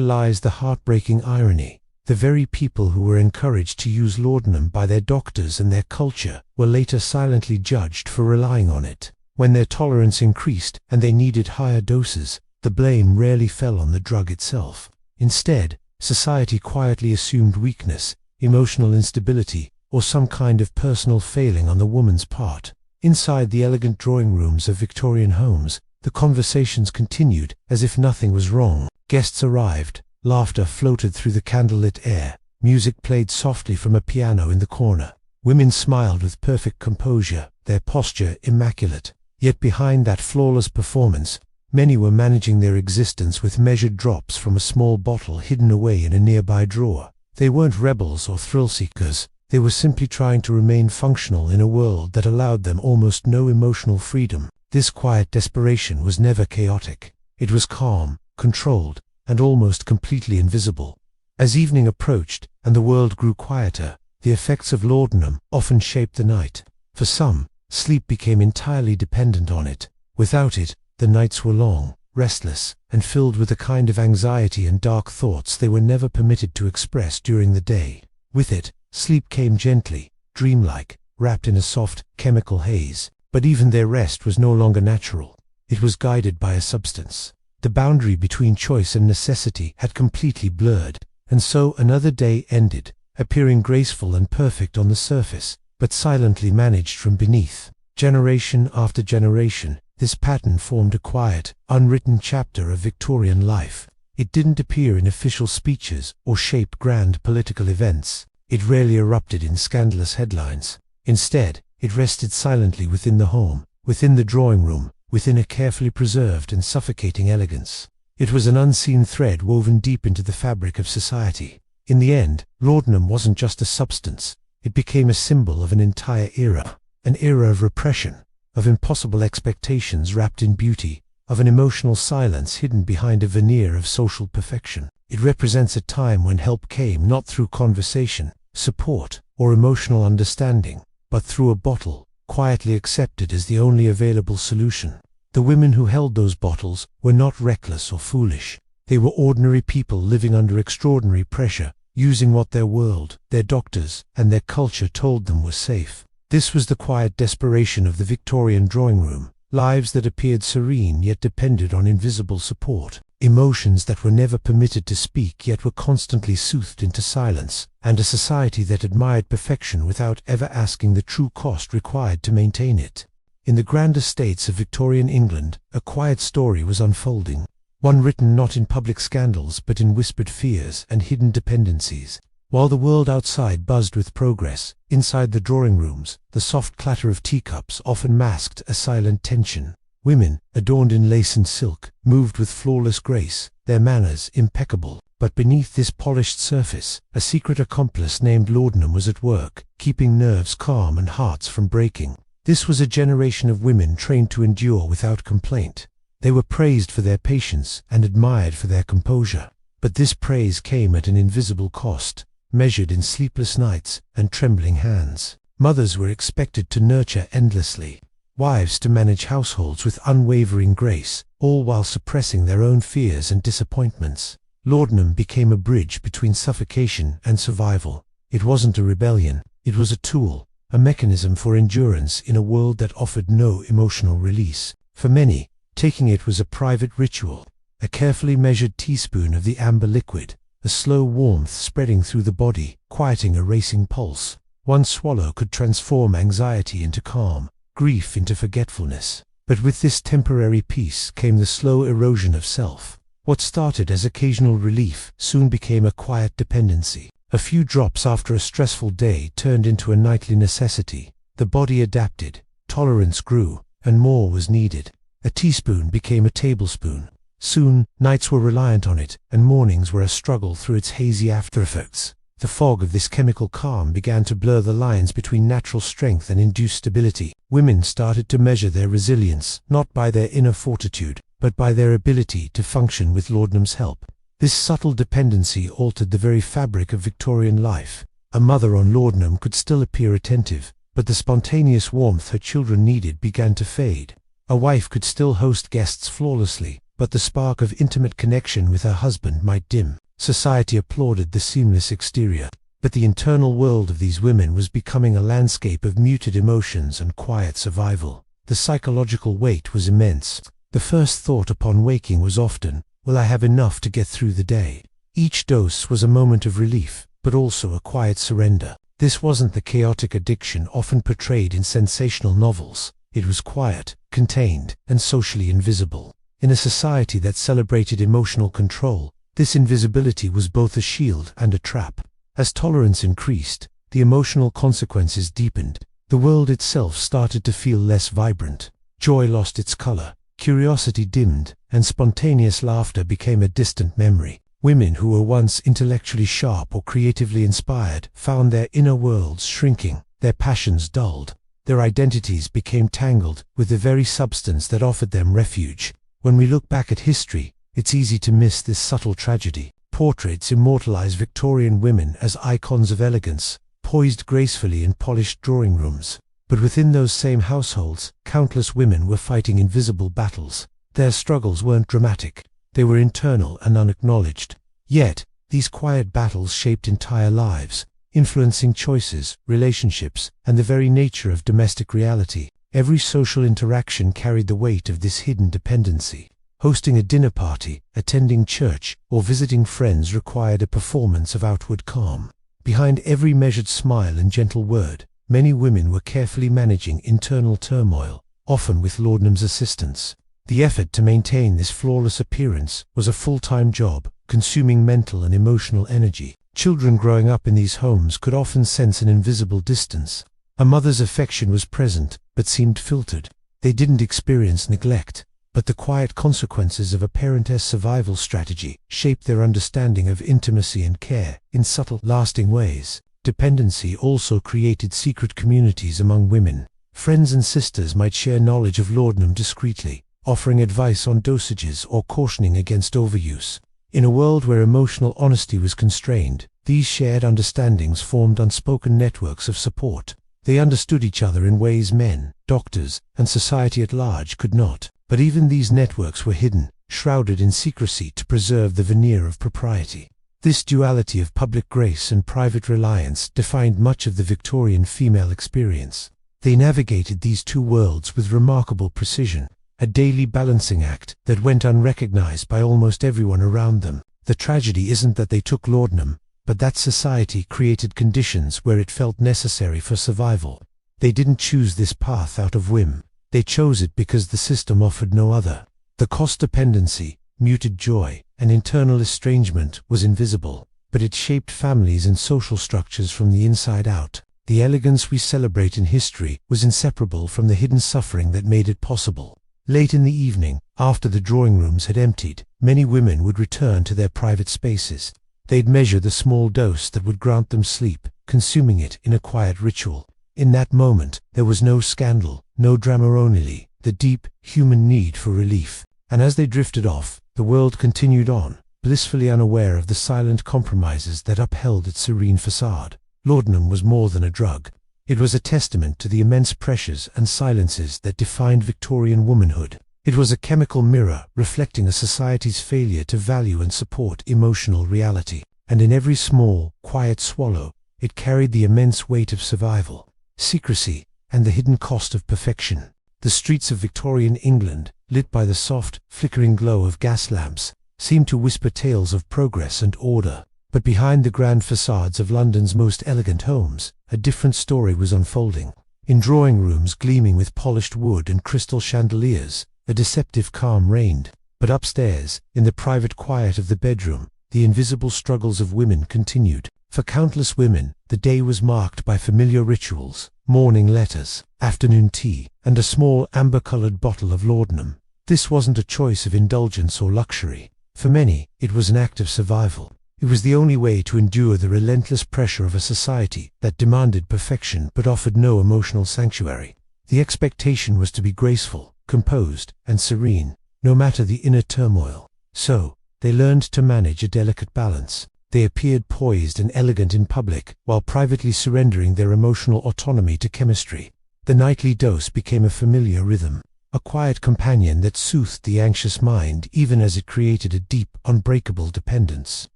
lies the heartbreaking irony. The very people who were encouraged to use laudanum by their doctors and their culture were later silently judged for relying on it. When their tolerance increased and they needed higher doses, the blame rarely fell on the drug itself. Instead, society quietly assumed weakness, emotional instability, or some kind of personal failing on the woman's part. Inside the elegant drawing rooms of Victorian homes, the conversations continued as if nothing was wrong. Guests arrived, laughter floated through the candlelit air, music played softly from a piano in the corner. Women smiled with perfect composure, their posture immaculate. Yet behind that flawless performance, many were managing their existence with measured drops from a small bottle hidden away in a nearby drawer. They weren't rebels or thrill-seekers. They were simply trying to remain functional in a world that allowed them almost no emotional freedom. This quiet desperation was never chaotic. It was calm, controlled, and almost completely invisible. As evening approached and the world grew quieter, the effects of laudanum often shaped the night. For some, sleep became entirely dependent on it. Without it, the nights were long, restless, and filled with a kind of anxiety and dark thoughts they were never permitted to express during the day. With it, sleep came gently, dreamlike, wrapped in a soft, chemical haze. But even their rest was no longer natural. It was guided by a substance. The boundary between choice and necessity had completely blurred, and so another day ended, appearing graceful and perfect on the surface, but silently managed from beneath. Generation after generation, this pattern formed a quiet, unwritten chapter of Victorian life. It didn't appear in official speeches or shape grand political events. It rarely erupted in scandalous headlines. Instead, it rested silently within the home, within the drawing room, within a carefully preserved and suffocating elegance. It was an unseen thread woven deep into the fabric of society. In the end, laudanum wasn't just a substance. It became a symbol of an entire era. An era of repression, of impossible expectations wrapped in beauty, of an emotional silence hidden behind a veneer of social perfection. It represents a time when help came not through conversation, support, or emotional understanding, but through a bottle, quietly accepted as the only available solution. The women who held those bottles were not reckless or foolish. They were ordinary people living under extraordinary pressure, using what their world, their doctors, and their culture told them was safe. This was the quiet desperation of the Victorian drawing room, lives that appeared serene yet depended on invisible support, emotions that were never permitted to speak yet were constantly soothed into silence, and a society that admired perfection without ever asking the true cost required to maintain it. In the grand estates of Victorian England, a quiet story was unfolding. one written not in public scandals but in whispered fears and hidden dependencies. While the world outside buzzed with progress, inside the drawing rooms, the soft clatter of teacups often masked a silent tension. Women, adorned in lace and silk, moved with flawless grace, their manners impeccable. But beneath this polished surface, a secret accomplice named Laudanum was at work, keeping nerves calm and hearts from breaking. This was a generation of women trained to endure without complaint. They were praised for their patience and admired for their composure. But this praise came at an invisible cost, measured in sleepless nights and trembling hands. Mothers were expected to nurture endlessly, wives to manage households with unwavering grace, all while suppressing their own fears and disappointments. Laudanum became a bridge between suffocation and survival. It wasn't a rebellion, it was a tool, a mechanism for endurance in a world that offered no emotional release. For many, taking it was a private ritual, a carefully measured teaspoon of the amber liquid, a slow warmth spreading through the body, quieting a racing pulse. One swallow could transform anxiety into calm, grief into forgetfulness. But with this temporary peace came the slow erosion of self. What started as occasional relief soon became a quiet dependency. A few drops after a stressful day turned into a nightly necessity. The body adapted, tolerance grew, and more was needed. A teaspoon became a tablespoon. Soon, nights were reliant on it, and mornings were a struggle through its hazy aftereffects. The fog of this chemical calm began to blur the lines between natural strength and induced stability. Women started to measure their resilience, not by their inner fortitude, but by their ability to function with Laudanum's help. This subtle dependency altered the very fabric of Victorian life. A mother on Laudanum could still appear attentive, but the spontaneous warmth her children needed began to fade. A wife could still host guests flawlessly, but the spark of intimate connection with her husband might dim. Society applauded the seamless exterior, but the internal world of these women was becoming a landscape of muted emotions and quiet survival. The psychological weight was immense. The first thought upon waking was often, "Will I have enough to get through the day?" Each dose was a moment of relief, but also a quiet surrender. This wasn't the chaotic addiction often portrayed in sensational novels. It was quiet, contained, and socially invisible. In a society that celebrated emotional control, this invisibility was both a shield and a trap. As tolerance increased, the emotional consequences deepened. The world itself started to feel less vibrant. Joy lost its color, curiosity dimmed, and spontaneous laughter became a distant memory. Women who were once intellectually sharp or creatively inspired found their inner worlds shrinking, their passions dulled. Their identities became tangled with the very substance that offered them refuge. When we look back at history, it's easy to miss this subtle tragedy. Portraits immortalize Victorian women as icons of elegance, poised gracefully in polished drawing rooms. But within those same households, countless women were fighting invisible battles. Their struggles weren't dramatic. They were internal and unacknowledged. Yet, these quiet battles shaped entire lives, influencing choices, relationships, and the very nature of domestic reality. Every social interaction carried the weight of this hidden dependency. Hosting a dinner party, attending church, or visiting friends required a performance of outward calm. Behind every measured smile and gentle word, many women were carefully managing internal turmoil, often with Laudanum's assistance. The effort to maintain this flawless appearance was a full-time job, consuming mental and emotional energy. Children growing up in these homes could often sense an invisible distance. A mother's affection was present, but seemed filtered. They didn't experience neglect, but the quiet consequences of a parent's survival strategy shaped their understanding of intimacy and care in subtle, lasting ways. Dependency also created secret communities among women. Friends and sisters might share knowledge of Laudanum discreetly, offering advice on dosages or cautioning against overuse. In a world where emotional honesty was constrained, these shared understandings formed unspoken networks of support. They understood each other in ways men, doctors, and society at large could not. But even these networks were hidden, shrouded in secrecy to preserve the veneer of propriety. This duality of public grace and private reliance defined much of the Victorian female experience. They navigated these two worlds with remarkable precision, a daily balancing act that went unrecognized by almost everyone around them. The tragedy isn't that they took Laudanum, but that society created conditions where it felt necessary for survival. They didn't choose this path out of whim. They chose it because the system offered no other. The cost dependency, muted joy, and internal estrangement was invisible, but it shaped families and social structures from the inside out. The elegance we celebrate in history was inseparable from the hidden suffering that made it possible. Late in the evening, after the drawing rooms had emptied, many women would return to their private spaces. They'd measure the small dose that would grant them sleep, consuming it in a quiet ritual. In that moment, there was no scandal, no drama, only the deep, human need for relief. And as they drifted off, the world continued on, blissfully unaware of the silent compromises that upheld its serene facade. Laudanum was more than a drug. It was a testament to the immense pressures and silences that defined Victorian womanhood. It was a chemical mirror reflecting a society's failure to value and support emotional reality. And in every small, quiet swallow, it carried the immense weight of survival, secrecy, and the hidden cost of perfection. The streets of Victorian England, lit by the soft, flickering glow of gas lamps, seemed to whisper tales of progress and order. But behind the grand facades of London's most elegant homes, a different story was unfolding. In drawing rooms gleaming with polished wood and crystal chandeliers, a deceptive calm reigned. But upstairs, in the private quiet of the bedroom, the invisible struggles of women continued. For countless women, the day was marked by familiar rituals, morning letters, afternoon tea, and a small amber-colored bottle of laudanum. This wasn't a choice of indulgence or luxury. For many, it was an act of survival. It was the only way to endure the relentless pressure of a society that demanded perfection but offered no emotional sanctuary. The expectation was to be graceful, composed, and serene, no matter the inner turmoil. So, they learned to manage a delicate balance. They appeared poised and elegant in public, while privately surrendering their emotional autonomy to chemistry. The nightly dose became a familiar rhythm, a quiet companion that soothed the anxious mind even as it created a deep, unbreakable dependence.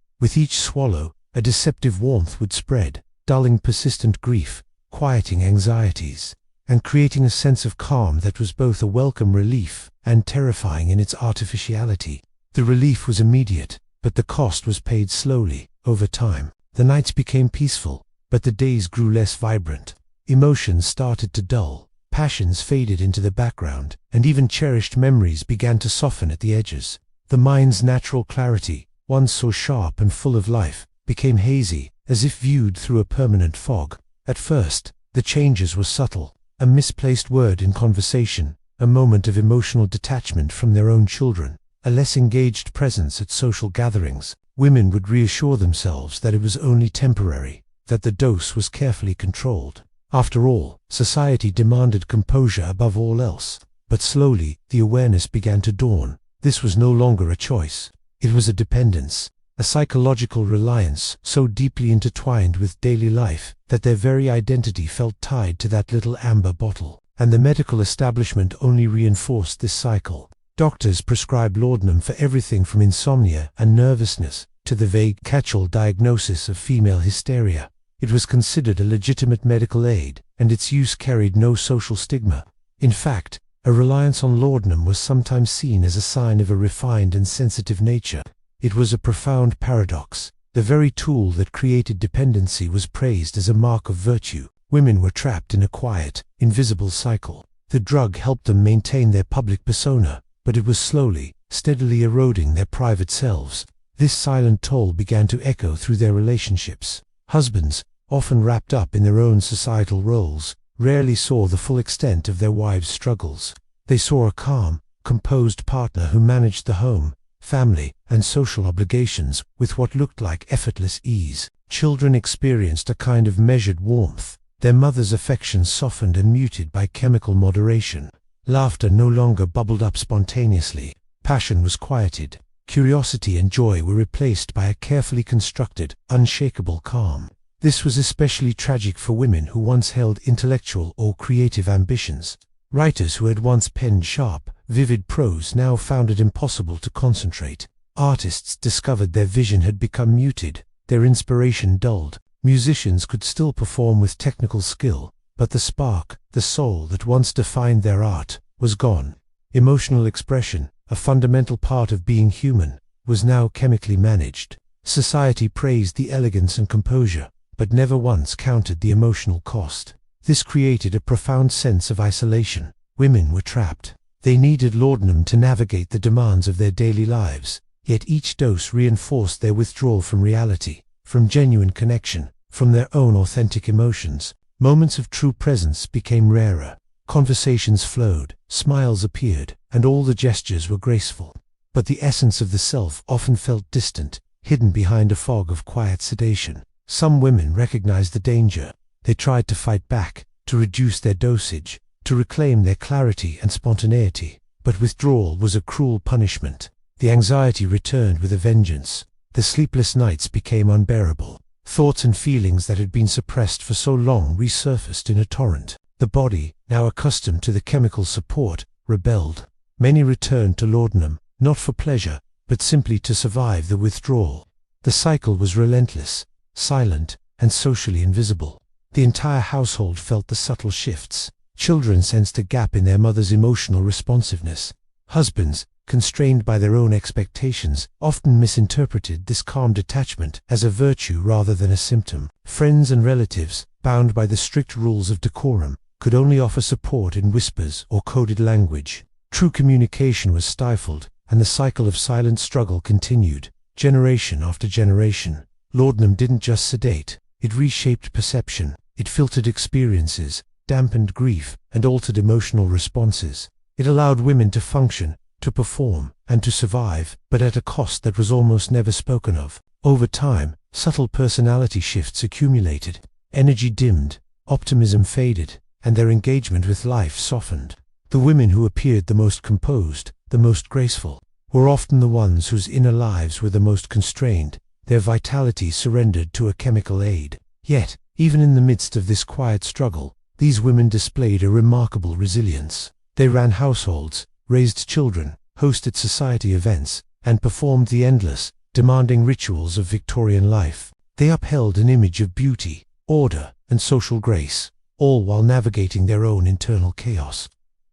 With each swallow, a deceptive warmth would spread, dulling persistent grief, quieting anxieties, and creating a sense of calm that was both a welcome relief and terrifying in its artificiality. The relief was immediate, but the cost was paid slowly, over time. The nights became peaceful, but the days grew less vibrant. Emotions started to dull, passions faded into the background, and even cherished memories began to soften at the edges. The mind's natural clarity, once so sharp and full of life, became hazy, as if viewed through a permanent fog. At first, the changes were subtle. A misplaced word in conversation, a moment of emotional detachment from their own children, a less engaged presence at social gatherings. Women would reassure themselves that it was only temporary, that the dose was carefully controlled. After all, society demanded composure above all else. But slowly, the awareness began to dawn. This was no longer a choice. It was a dependence, a psychological reliance so deeply intertwined with daily life that their very identity felt tied to that little amber bottle. And the medical establishment only reinforced this cycle. Doctors prescribed laudanum for everything from insomnia and nervousness to the vague catch-all diagnosis of female hysteria. It was considered a legitimate medical aid, and its use carried no social stigma. In fact, a reliance on laudanum was sometimes seen as a sign of a refined and sensitive nature. It was a profound paradox. The very tool that created dependency was praised as a mark of virtue. Women were trapped in a quiet, invisible cycle. The drug helped them maintain their public persona, but it was slowly, steadily eroding their private selves. This silent toll began to echo through their relationships. Husbands, often wrapped up in their own societal roles, rarely saw the full extent of their wives' struggles. They saw a calm, composed partner who managed the home, family, and social obligations with what looked like effortless ease. Children experienced a kind of measured warmth, their mother's affection softened and muted by chemical moderation. Laughter no longer bubbled up spontaneously. Passion was quieted. Curiosity and joy were replaced by a carefully constructed, unshakable calm. This was especially tragic for women who once held intellectual or creative ambitions. Writers who had once penned sharp, vivid prose now found it impossible to concentrate. Artists discovered their vision had become muted, their inspiration dulled. Musicians could still perform with technical skill, but the spark, the soul that once defined their art, was gone. Emotional expression, a fundamental part of being human, was now chemically managed. Society praised the elegance and composure, but never once counted the emotional cost. This created a profound sense of isolation. Women were trapped. They needed laudanum to navigate the demands of their daily lives, yet each dose reinforced their withdrawal from reality, from genuine connection, from their own authentic emotions. Moments of true presence became rarer. Conversations flowed, smiles appeared, and all the gestures were graceful. But the essence of the self often felt distant, hidden behind a fog of quiet sedation. Some women recognized the danger. They tried to fight back, to reduce their dosage, to reclaim their clarity and spontaneity. But withdrawal was a cruel punishment. The anxiety returned with a vengeance. The sleepless nights became unbearable. Thoughts and feelings that had been suppressed for so long resurfaced in a torrent. The body, now accustomed to the chemical support, rebelled. Many returned to laudanum, not for pleasure, but simply to survive the withdrawal. The cycle was relentless, silent, and socially invisible. The entire household felt the subtle shifts. Children sensed a gap in their mother's emotional responsiveness. Husbands, constrained by their own expectations, often misinterpreted this calm detachment as a virtue rather than a symptom. Friends and relatives, bound by the strict rules of decorum, could only offer support in whispers or coded language. True communication was stifled, and the cycle of silent struggle continued, generation after generation. Laudanum didn't just sedate, it reshaped perception. It filtered experiences, dampened grief, and altered emotional responses. It allowed women to function, to perform, and to survive, but at a cost that was almost never spoken of. Over time, subtle personality shifts accumulated. Energy dimmed, optimism faded, and their engagement with life softened. The women who appeared the most composed, the most graceful, were often the ones whose inner lives were the most constrained, their vitality surrendered to a chemical aid. Yet, even in the midst of this quiet struggle, these women displayed a remarkable resilience. They ran households, raised children, hosted society events, and performed the endless, demanding rituals of Victorian life. They upheld an image of beauty, order, and social grace, all while navigating their own internal chaos.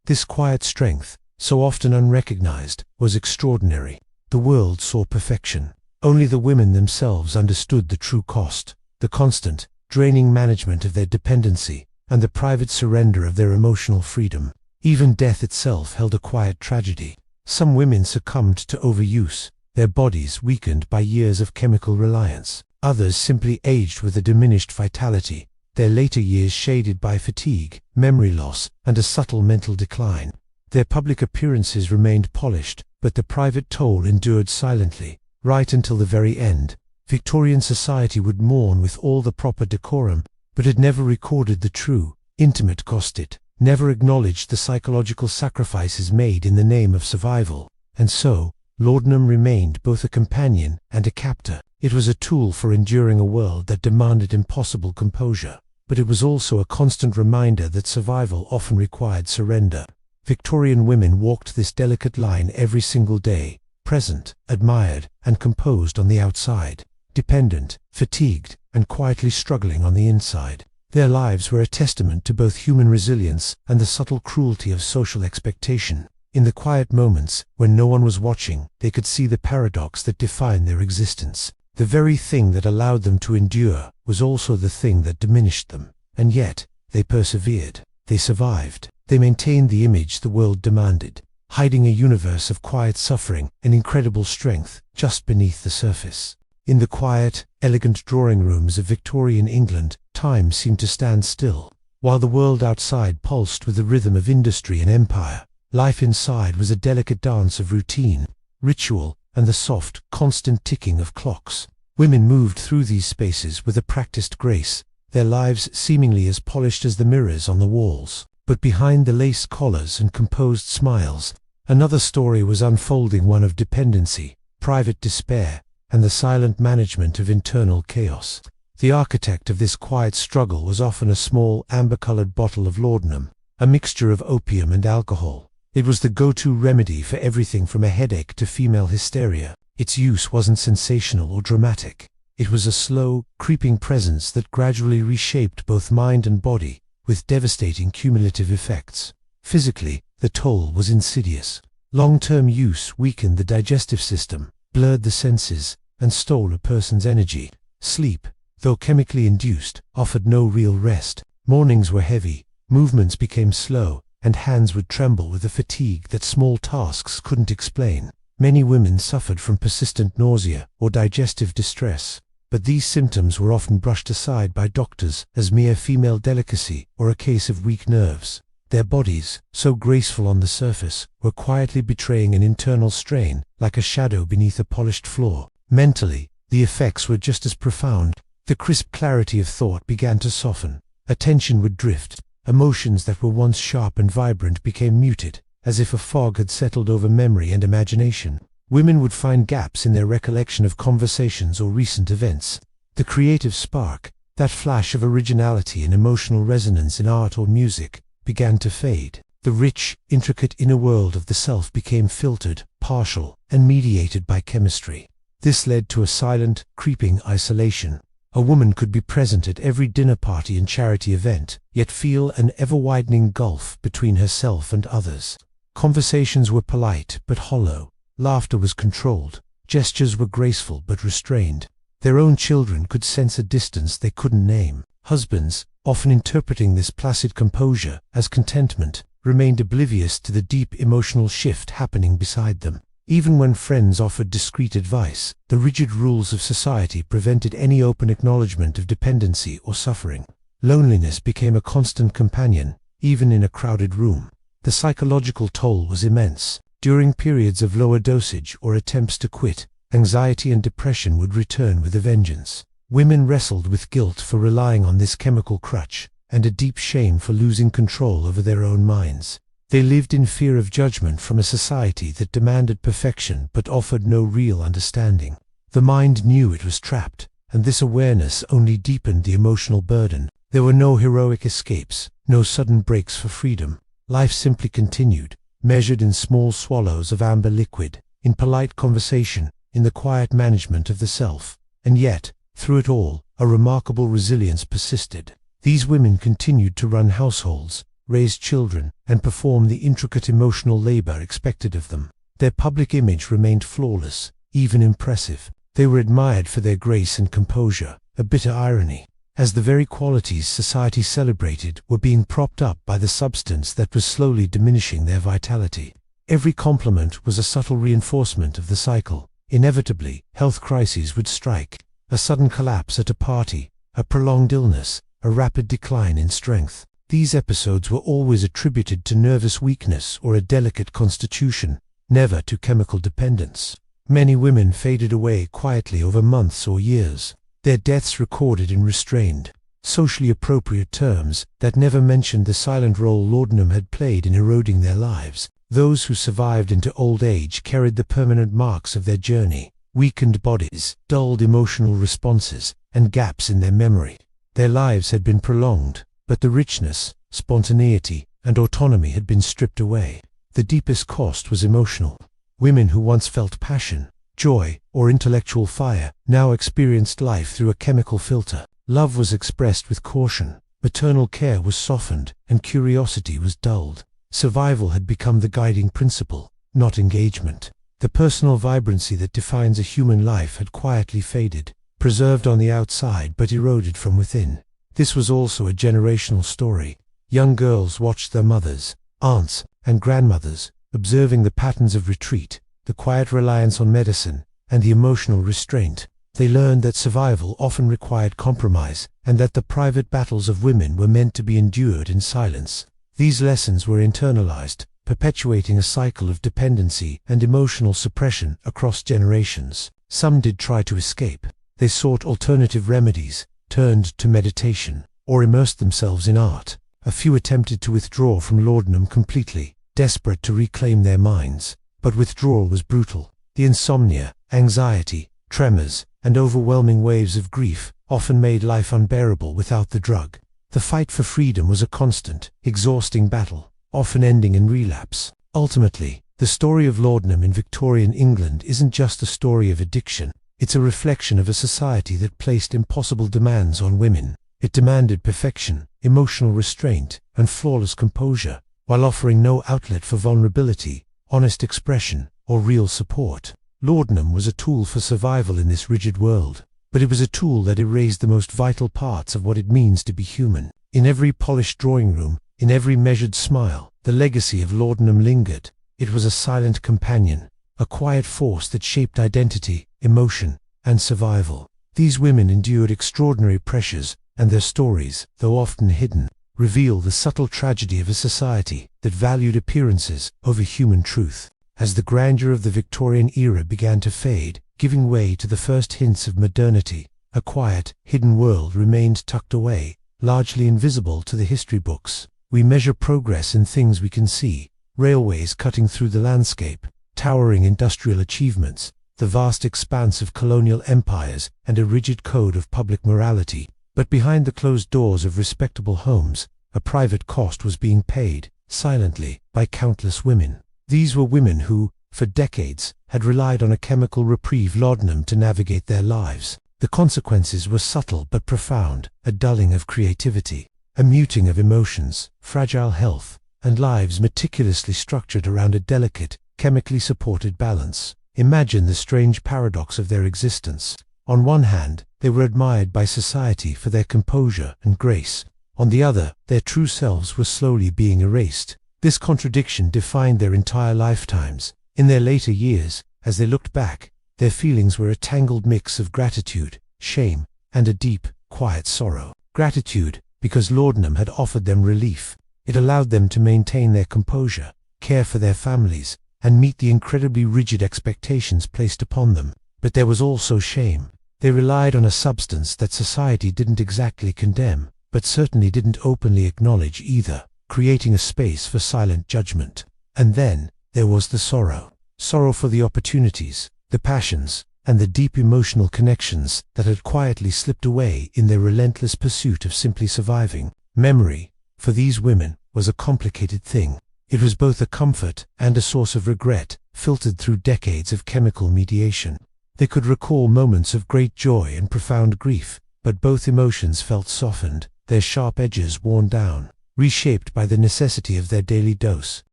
This quiet strength, so often unrecognized, was extraordinary. The world saw perfection. Only the women themselves understood the true cost, the constant, draining management of their dependency, and the private surrender of their emotional freedom. Even death itself held a quiet tragedy. Some women succumbed to overuse, their bodies weakened by years of chemical reliance. Others simply aged with a diminished vitality, their later years shaded by fatigue, memory loss, and a subtle mental decline. Their public appearances remained polished, but the private toll endured silently. Right until the very end, Victorian society would mourn with all the proper decorum, but it never recorded the true, intimate cost. It never acknowledged the psychological sacrifices made in the name of survival. And so, laudanum remained both a companion and a captor. It was a tool for enduring a world that demanded impossible composure, but it was also a constant reminder that survival often required surrender. Victorian women walked this delicate line every single day, present, admired, and composed on the outside, dependent, fatigued, and quietly struggling on the inside. Their lives were a testament to both human resilience and the subtle cruelty of social expectation. In the quiet moments, when no one was watching, they could see the paradox that defined their existence. The very thing that allowed them to endure was also the thing that diminished them. And yet, they persevered. They survived. They maintained the image the world demanded, hiding a universe of quiet suffering and incredible strength just beneath the surface. In the quiet, elegant drawing rooms of Victorian England, time seemed to stand still. While the world outside pulsed with the rhythm of industry and empire, life inside was a delicate dance of routine, ritual, and the soft, constant ticking of clocks. Women moved through these spaces with a practiced grace, their lives seemingly as polished as the mirrors on the walls. But behind the lace collars and composed smiles, another story was unfolding, one of dependency, private despair, and the silent management of internal chaos. The architect of this quiet struggle was often a small, amber-colored bottle of laudanum, a mixture of opium and alcohol. It was the go-to remedy for everything from a headache to female hysteria. Its use wasn't sensational or dramatic. It was a slow, creeping presence that gradually reshaped both mind and body, with devastating cumulative effects. Physically, the toll was insidious. Long-term use weakened the digestive system, blurred the senses, and stole a person's energy. Sleep, though chemically induced, offered no real rest. Mornings were heavy, movements became slow, and hands would tremble with a fatigue that small tasks couldn't explain. Many women suffered from persistent nausea or digestive distress, but these symptoms were often brushed aside by doctors as mere female delicacy or a case of weak nerves. Their bodies, so graceful on the surface, were quietly betraying an internal strain, like a shadow beneath a polished floor. Mentally, the effects were just as profound. The crisp clarity of thought began to soften. Attention would drift. Emotions that were once sharp and vibrant became muted, as if a fog had settled over memory and imagination. Women would find gaps in their recollection of conversations or recent events. The creative spark, that flash of originality and emotional resonance in art or music, began to fade. The rich, intricate inner world of the self became filtered, partial, and mediated by chemistry. This led to a silent, creeping isolation. A woman could be present at every dinner party and charity event, yet feel an ever-widening gulf between herself and others. Conversations were polite but hollow. Laughter was controlled. Gestures were graceful but restrained. Their own children could sense a distance they couldn't name. Husbands, often interpreting this placid composure as contentment, remained oblivious to the deep emotional shift happening beside them. Even when friends offered discreet advice, the rigid rules of society prevented any open acknowledgement of dependency or suffering. Loneliness became a constant companion, even in a crowded room. The psychological toll was immense. During periods of lower dosage or attempts to quit, anxiety and depression would return with a vengeance. Women wrestled with guilt for relying on this chemical crutch, and a deep shame for losing control over their own minds. They lived in fear of judgment from a society that demanded perfection but offered no real understanding. The mind knew it was trapped, and this awareness only deepened the emotional burden. There were no heroic escapes, no sudden breaks for freedom. Life simply continued, measured in small swallows of amber liquid, in polite conversation, in the quiet management of the self. And yet, through it all, a remarkable resilience persisted. These women continued to run households, raise children, and perform the intricate emotional labor expected of them. Their public image remained flawless, even impressive. They were admired for their grace and composure, a bitter irony, as the very qualities society celebrated were being propped up by the substance that was slowly diminishing their vitality. Every compliment was a subtle reinforcement of the cycle. Inevitably, health crises would strike. A sudden collapse at a party, a prolonged illness, a rapid decline in strength. These episodes were always attributed to nervous weakness or a delicate constitution, never to chemical dependence. Many women faded away quietly over months or years, their deaths recorded in restrained, socially appropriate terms that never mentioned the silent role laudanum had played in eroding their lives. Those who survived into old age carried the permanent marks of their journey: weakened bodies, dulled emotional responses, and gaps in their memory. Their lives had been prolonged, but the richness, spontaneity, and autonomy had been stripped away. The deepest cost was emotional. Women who once felt passion, joy, or intellectual fire now experienced life through a chemical filter. Love was expressed with caution, maternal care was softened, and curiosity was dulled. Survival had become the guiding principle, not engagement. The personal vibrancy that defines a human life had quietly faded, preserved on the outside but eroded from within. This was also a generational story. Young girls watched their mothers, aunts, and grandmothers, observing the patterns of retreat, the quiet reliance on medicine, and the emotional restraint. They learned that survival often required compromise, and that the private battles of women were meant to be endured in silence. These lessons were internalized, perpetuating a cycle of dependency and emotional suppression across generations. Some did try to escape. They sought alternative remedies, turned to meditation, or immersed themselves in art. A few attempted to withdraw from laudanum completely, desperate to reclaim their minds. But withdrawal was brutal. The insomnia, anxiety, tremors, and overwhelming waves of grief often made life unbearable without the drug. The fight for freedom was a constant, exhausting battle, often ending in relapse. Ultimately, the story of laudanum in Victorian England isn't just a story of addiction. It's a reflection of a society that placed impossible demands on women. It demanded perfection, emotional restraint, and flawless composure, while offering no outlet for vulnerability, honest expression, or real support. Laudanum was a tool for survival in this rigid world, but it was a tool that erased the most vital parts of what it means to be human. In every polished drawing room, In every measured smile, the legacy of laudanum lingered. It was a silent companion, a quiet force that shaped identity, emotion, and survival. These women endured extraordinary pressures, and their stories, though often hidden, reveal the subtle tragedy of a society that valued appearances over human truth. As the grandeur of the Victorian era began to fade, giving way to the first hints of modernity, a quiet, hidden world remained tucked away, largely invisible to the history books. We measure progress in things we can see: railways cutting through the landscape, towering industrial achievements, the vast expanse of colonial empires, and a rigid code of public morality. But behind the closed doors of respectable homes, a private cost was being paid, silently, by countless women. These were women who, for decades, had relied on a chemical reprieve, laudanum, to navigate their lives. The consequences were subtle but profound: a dulling of creativity, a muting of emotions, fragile health, and lives meticulously structured around a delicate, chemically supported balance. Imagine the strange paradox of their existence. On one hand, they were admired by society for their composure and grace. On the other, their true selves were slowly being erased. This contradiction defined their entire lifetimes. In their later years, as they looked back, their feelings were a tangled mix of gratitude, shame, and a deep, quiet sorrow. Gratitude, because laudanum had offered them relief. It allowed them to maintain their composure, care for their families, and meet the incredibly rigid expectations placed upon them. But there was also shame. They relied on a substance that society didn't exactly condemn, but certainly didn't openly acknowledge either, creating a space for silent judgment. And then, there was the sorrow. Sorrow for the opportunities, the passions, and the deep emotional connections that had quietly slipped away in their relentless pursuit of simply surviving. Memory, for these women, was a complicated thing. It was both a comfort and a source of regret, filtered through decades of chemical mediation. They could recall moments of great joy and profound grief, but both emotions felt softened, their sharp edges worn down, reshaped by the necessity of their daily dose.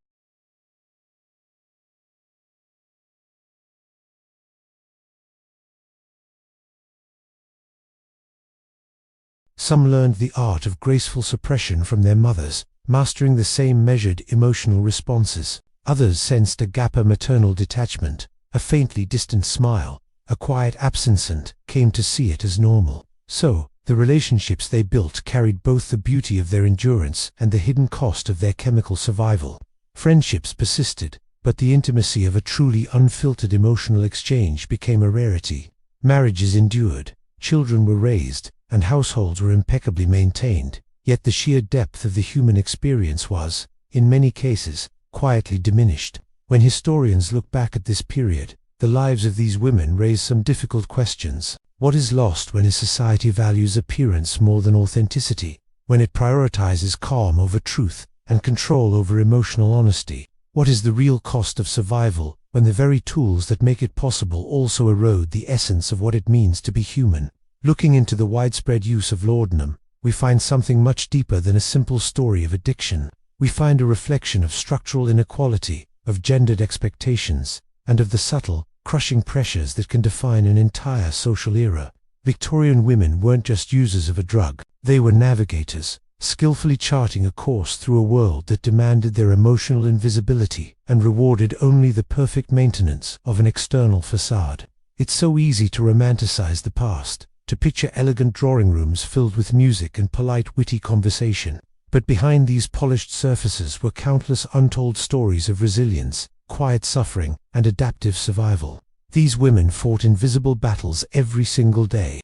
Some learned the art of graceful suppression from their mothers, mastering the same measured emotional responses. Others sensed a gap, a maternal detachment, a faintly distant smile, a quiet absence, and came to see it as normal. So, the relationships they built carried both the beauty of their endurance and the hidden cost of their chemical survival. Friendships persisted, but the intimacy of a truly unfiltered emotional exchange became a rarity. Marriages endured, children were raised, and households were impeccably maintained. Yet the sheer depth of the human experience was, in many cases, quietly diminished. When historians look back at this period, the lives of these women raise some difficult questions. What is lost when a society values appearance more than authenticity? When it prioritizes calm over truth and control over emotional honesty? What is the real cost of survival when the very tools that make it possible also erode the essence of what it means to be human? Looking into the widespread use of laudanum, we find something much deeper than a simple story of addiction. We find a reflection of structural inequality, of gendered expectations, and of the subtle, crushing pressures that can define an entire social era. Victorian women weren't just users of a drug, they were navigators, skillfully charting a course through a world that demanded their emotional invisibility and rewarded only the perfect maintenance of an external facade. It's so easy to romanticize the past, to picture elegant drawing rooms filled with music and polite, witty conversation. But behind these polished surfaces were countless untold stories of resilience, quiet suffering, and adaptive survival. These women fought invisible battles every single day.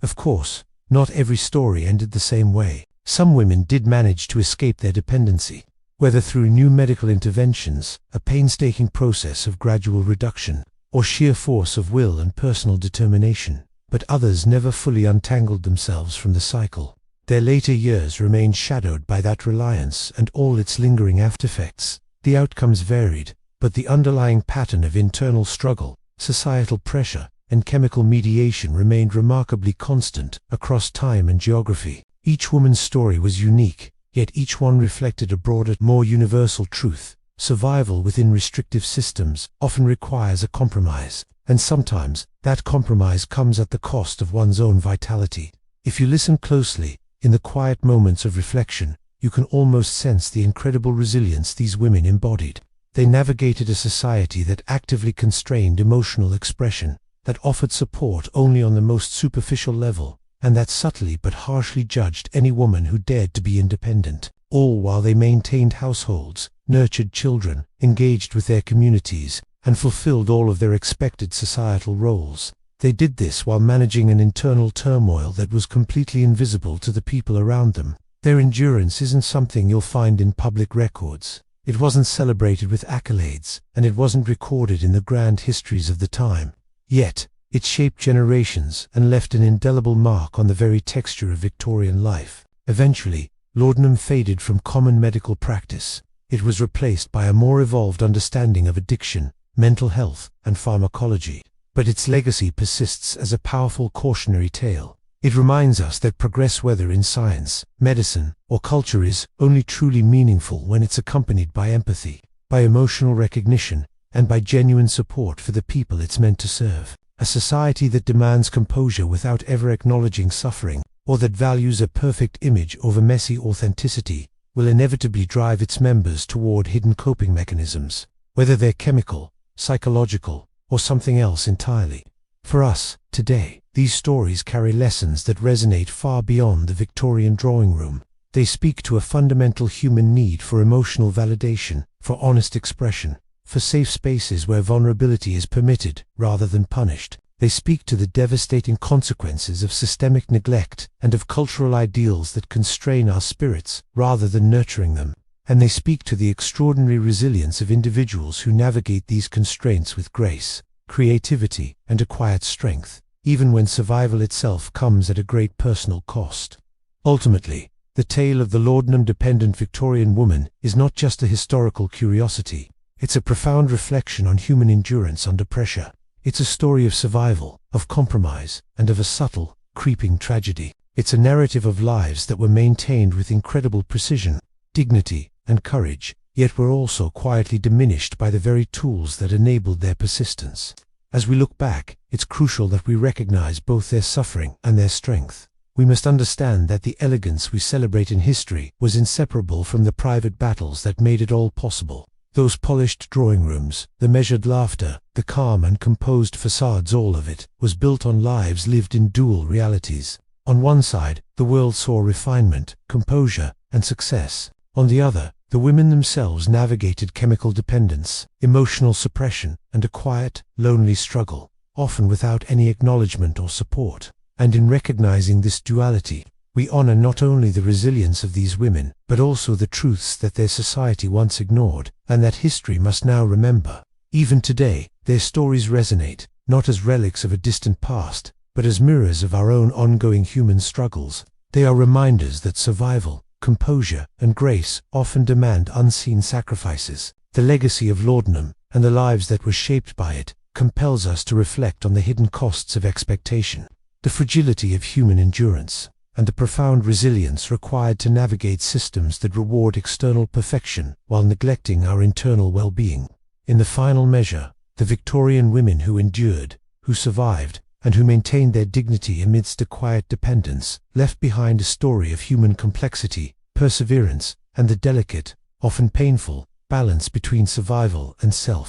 Of course, not every story ended the same way. Some women did manage to escape their dependency, whether through new medical interventions, a painstaking process of gradual reduction, or sheer force of will and personal determination. But others never fully untangled themselves from the cycle. Their later years remained shadowed by that reliance and all its lingering aftereffects. The outcomes varied, but the underlying pattern of internal struggle, societal pressure, and chemical mediation remained remarkably constant across time and geography. Each woman's story was unique, yet each one reflected a broader, more universal truth. Survival within restrictive systems often requires a compromise, and sometimes that compromise comes at the cost of one's own vitality. If you listen closely, in the quiet moments of reflection, you can almost sense the incredible resilience these women embodied. They navigated a society that actively constrained emotional expression, that offered support only on the most superficial level, and that subtly but harshly judged any woman who dared to be independent, all while they maintained households, nurtured children, engaged with their communities, and fulfilled all of their expected societal roles. They did this while managing an internal turmoil that was completely invisible to the people around them. Their endurance isn't something you'll find in public records. It wasn't celebrated with accolades, and it wasn't recorded in the grand histories of the time. Yet, it shaped generations and left an indelible mark on the very texture of Victorian life. Eventually, laudanum faded from common medical practice. It was replaced by a more evolved understanding of addiction, mental health, and pharmacology. But its legacy persists as a powerful cautionary tale. It reminds us that progress, whether in science, medicine, or culture, is only truly meaningful when it's accompanied by empathy, by emotional recognition, and by genuine support for the people it's meant to serve. A society that demands composure without ever acknowledging suffering, or that values a perfect image over messy authenticity, will inevitably drive its members toward hidden coping mechanisms, whether they're chemical, psychological, or something else entirely. For us, today, these stories carry lessons that resonate far beyond the Victorian drawing room. They speak to a fundamental human need for emotional validation, for honest expression, for safe spaces where vulnerability is permitted rather than punished. They speak to the devastating consequences of systemic neglect and of cultural ideals that constrain our spirits rather than nurturing them. And they speak to the extraordinary resilience of individuals who navigate these constraints with grace, creativity, and a quiet strength, even when survival itself comes at a great personal cost. Ultimately, the tale of the laudanum-dependent Victorian woman is not just a historical curiosity. It's a profound reflection on human endurance under pressure. It's a story of survival, of compromise, and of a subtle, creeping tragedy. It's a narrative of lives that were maintained with incredible precision, dignity, and courage, yet were also quietly diminished by the very tools that enabled their persistence. As we look back, it's crucial that we recognize both their suffering and their strength. We must understand that the elegance we celebrate in history was inseparable from the private battles that made it all possible. Those polished drawing rooms, the measured laughter, the calm and composed facades, all of it was built on lives lived in dual realities. On one side, the world saw refinement, composure, and success. On the other, the women themselves navigated chemical dependence, emotional suppression, and a quiet, lonely struggle, often without any acknowledgement or support. And in recognizing this duality, we honor not only the resilience of these women, but also the truths that their society once ignored, and that history must now remember. Even today, their stories resonate, not as relics of a distant past, but as mirrors of our own ongoing human struggles. They are reminders that survival, composure, and grace often demand unseen sacrifices. The legacy of laudanum, and the lives that were shaped by it, compels us to reflect on the hidden costs of expectation, the fragility of human endurance, and the profound resilience required to navigate systems that reward external perfection while neglecting our internal well-being. In the final measure, the Victorian women who endured, who survived, and who maintained their dignity amidst a quiet dependence, left behind a story of human complexity, perseverance, and the delicate, often painful, balance between survival and self.